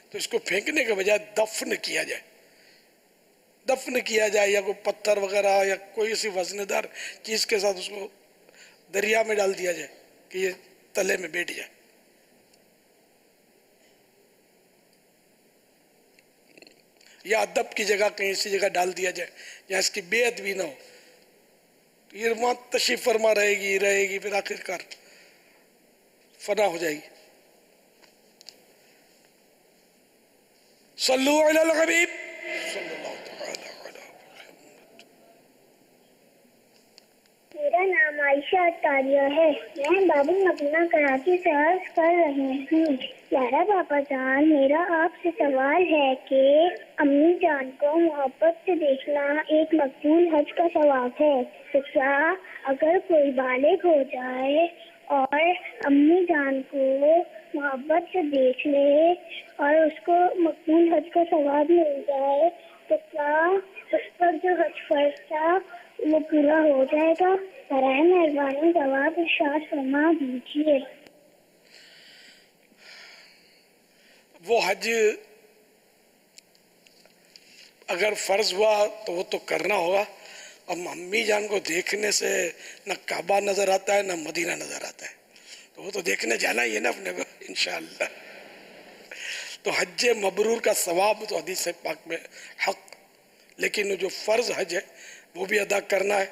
تو اس کو پھینکنے کے بجائے دفن کیا جائے. دفن کیا جائے یا کوئی پتھر وغیرہ یا کوئی ایسی وزندار چیز کے ساتھ اس کو دریا میں ڈال دیا جائے کہ یہ تلے میں بیٹھ جائے. یا ادب کی جگہ کہیں ایسی جگہ ڈال دیا جائے یا اس کی بے ادبی نہ ہو. یہ وہاں تشریف فرما رہے گی پھر آخر کار فنا ہو جائے گی. صلو علی الحبیب صلی اللہ تعالی علی محمد. میرا نام عائشہ اطاریہ ہے. میں بابی مدینہ کراچی سے عرض کر رہی ہوں. پیارا باپا جان، میرا آپ سے سوال ہے کہ امی جان کو محبت سے دیکھنا ایک مقبول حج کا ثواب ہے. تو کیا اگر کوئی بالغ ہو جائے اور امی جان کو محبت سے دیکھ لے اور اس کو مقبول حج کا ثواب مل جائے تو کیا اس پر جو حج فرض تھا وہ پورا ہو جائے گا؟ برائے مہربانی جواب ارشاد فرما دیجیے. وہ حج اگر فرض ہوا تو وہ تو کرنا ہوگا. اب امی جان کو دیکھنے سے نہ کعبہ نظر آتا ہے نہ مدینہ نظر آتا ہے، تو وہ تو دیکھنے جانا ہی ہے نا اپنے کو انشاءاللہ. تو حج مبرور کا ثواب تو حدیث پاک میں حق، لیکن جو فرض حج ہے وہ بھی ادا کرنا ہے.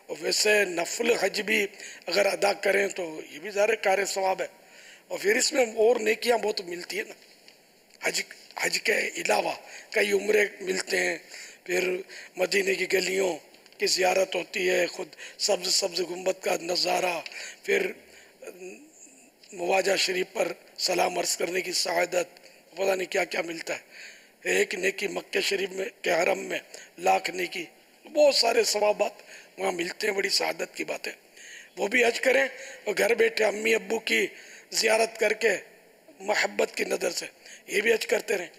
اور ویسے نفل حج بھی اگر ادا کریں تو یہ بھی ظاہر کار ثواب ہے. اور پھر اس میں اور نیکیاں بہت ملتی ہیں نا. حج کے علاوہ کئی عمرے ملتے ہیں، پھر مدینے کی گلیوں کی زیارت ہوتی ہے، خود سبز سبز گنبد کا نظارہ، پھر مواجہ شریف پر سلام عرض کرنے کی سعادت، پتہ نہیں کیا کیا ملتا ہے. ایک نیکی مکہ شریف میں کے حرم میں 1,00,000 نیکی، بہت سارے ثوابات وہاں ملتے ہیں. بڑی سعادت کی بات ہے. وہ بھی حج کریں اور گھر بیٹھے امی ابو کی زیارت کر کے محبت کی نظر سے یہ بھی حج کرتے رہیں.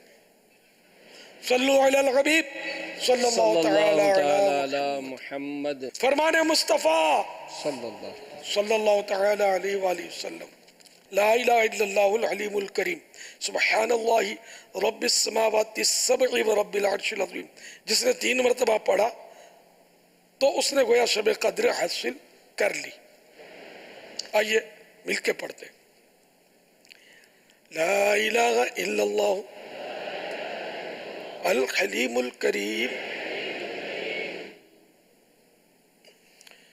صلو علی الحبیب صلی اللہ تعالی علی محمد. فرمان مصطفیٰ صلی اللہ تعالی علیہ وآلہ وسلم. لا الہ الا اللہ العلیم الکریم سبحان اللہ رب السماوات السبع و رب العرش العظیم. جس نے 3 مرتبہ پڑھا تو اس نے گویا شب قدر حاصل کر لی. آئیے مل کے پڑھتے. لا الہ الا اللہ الحلیم الکریم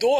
2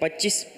25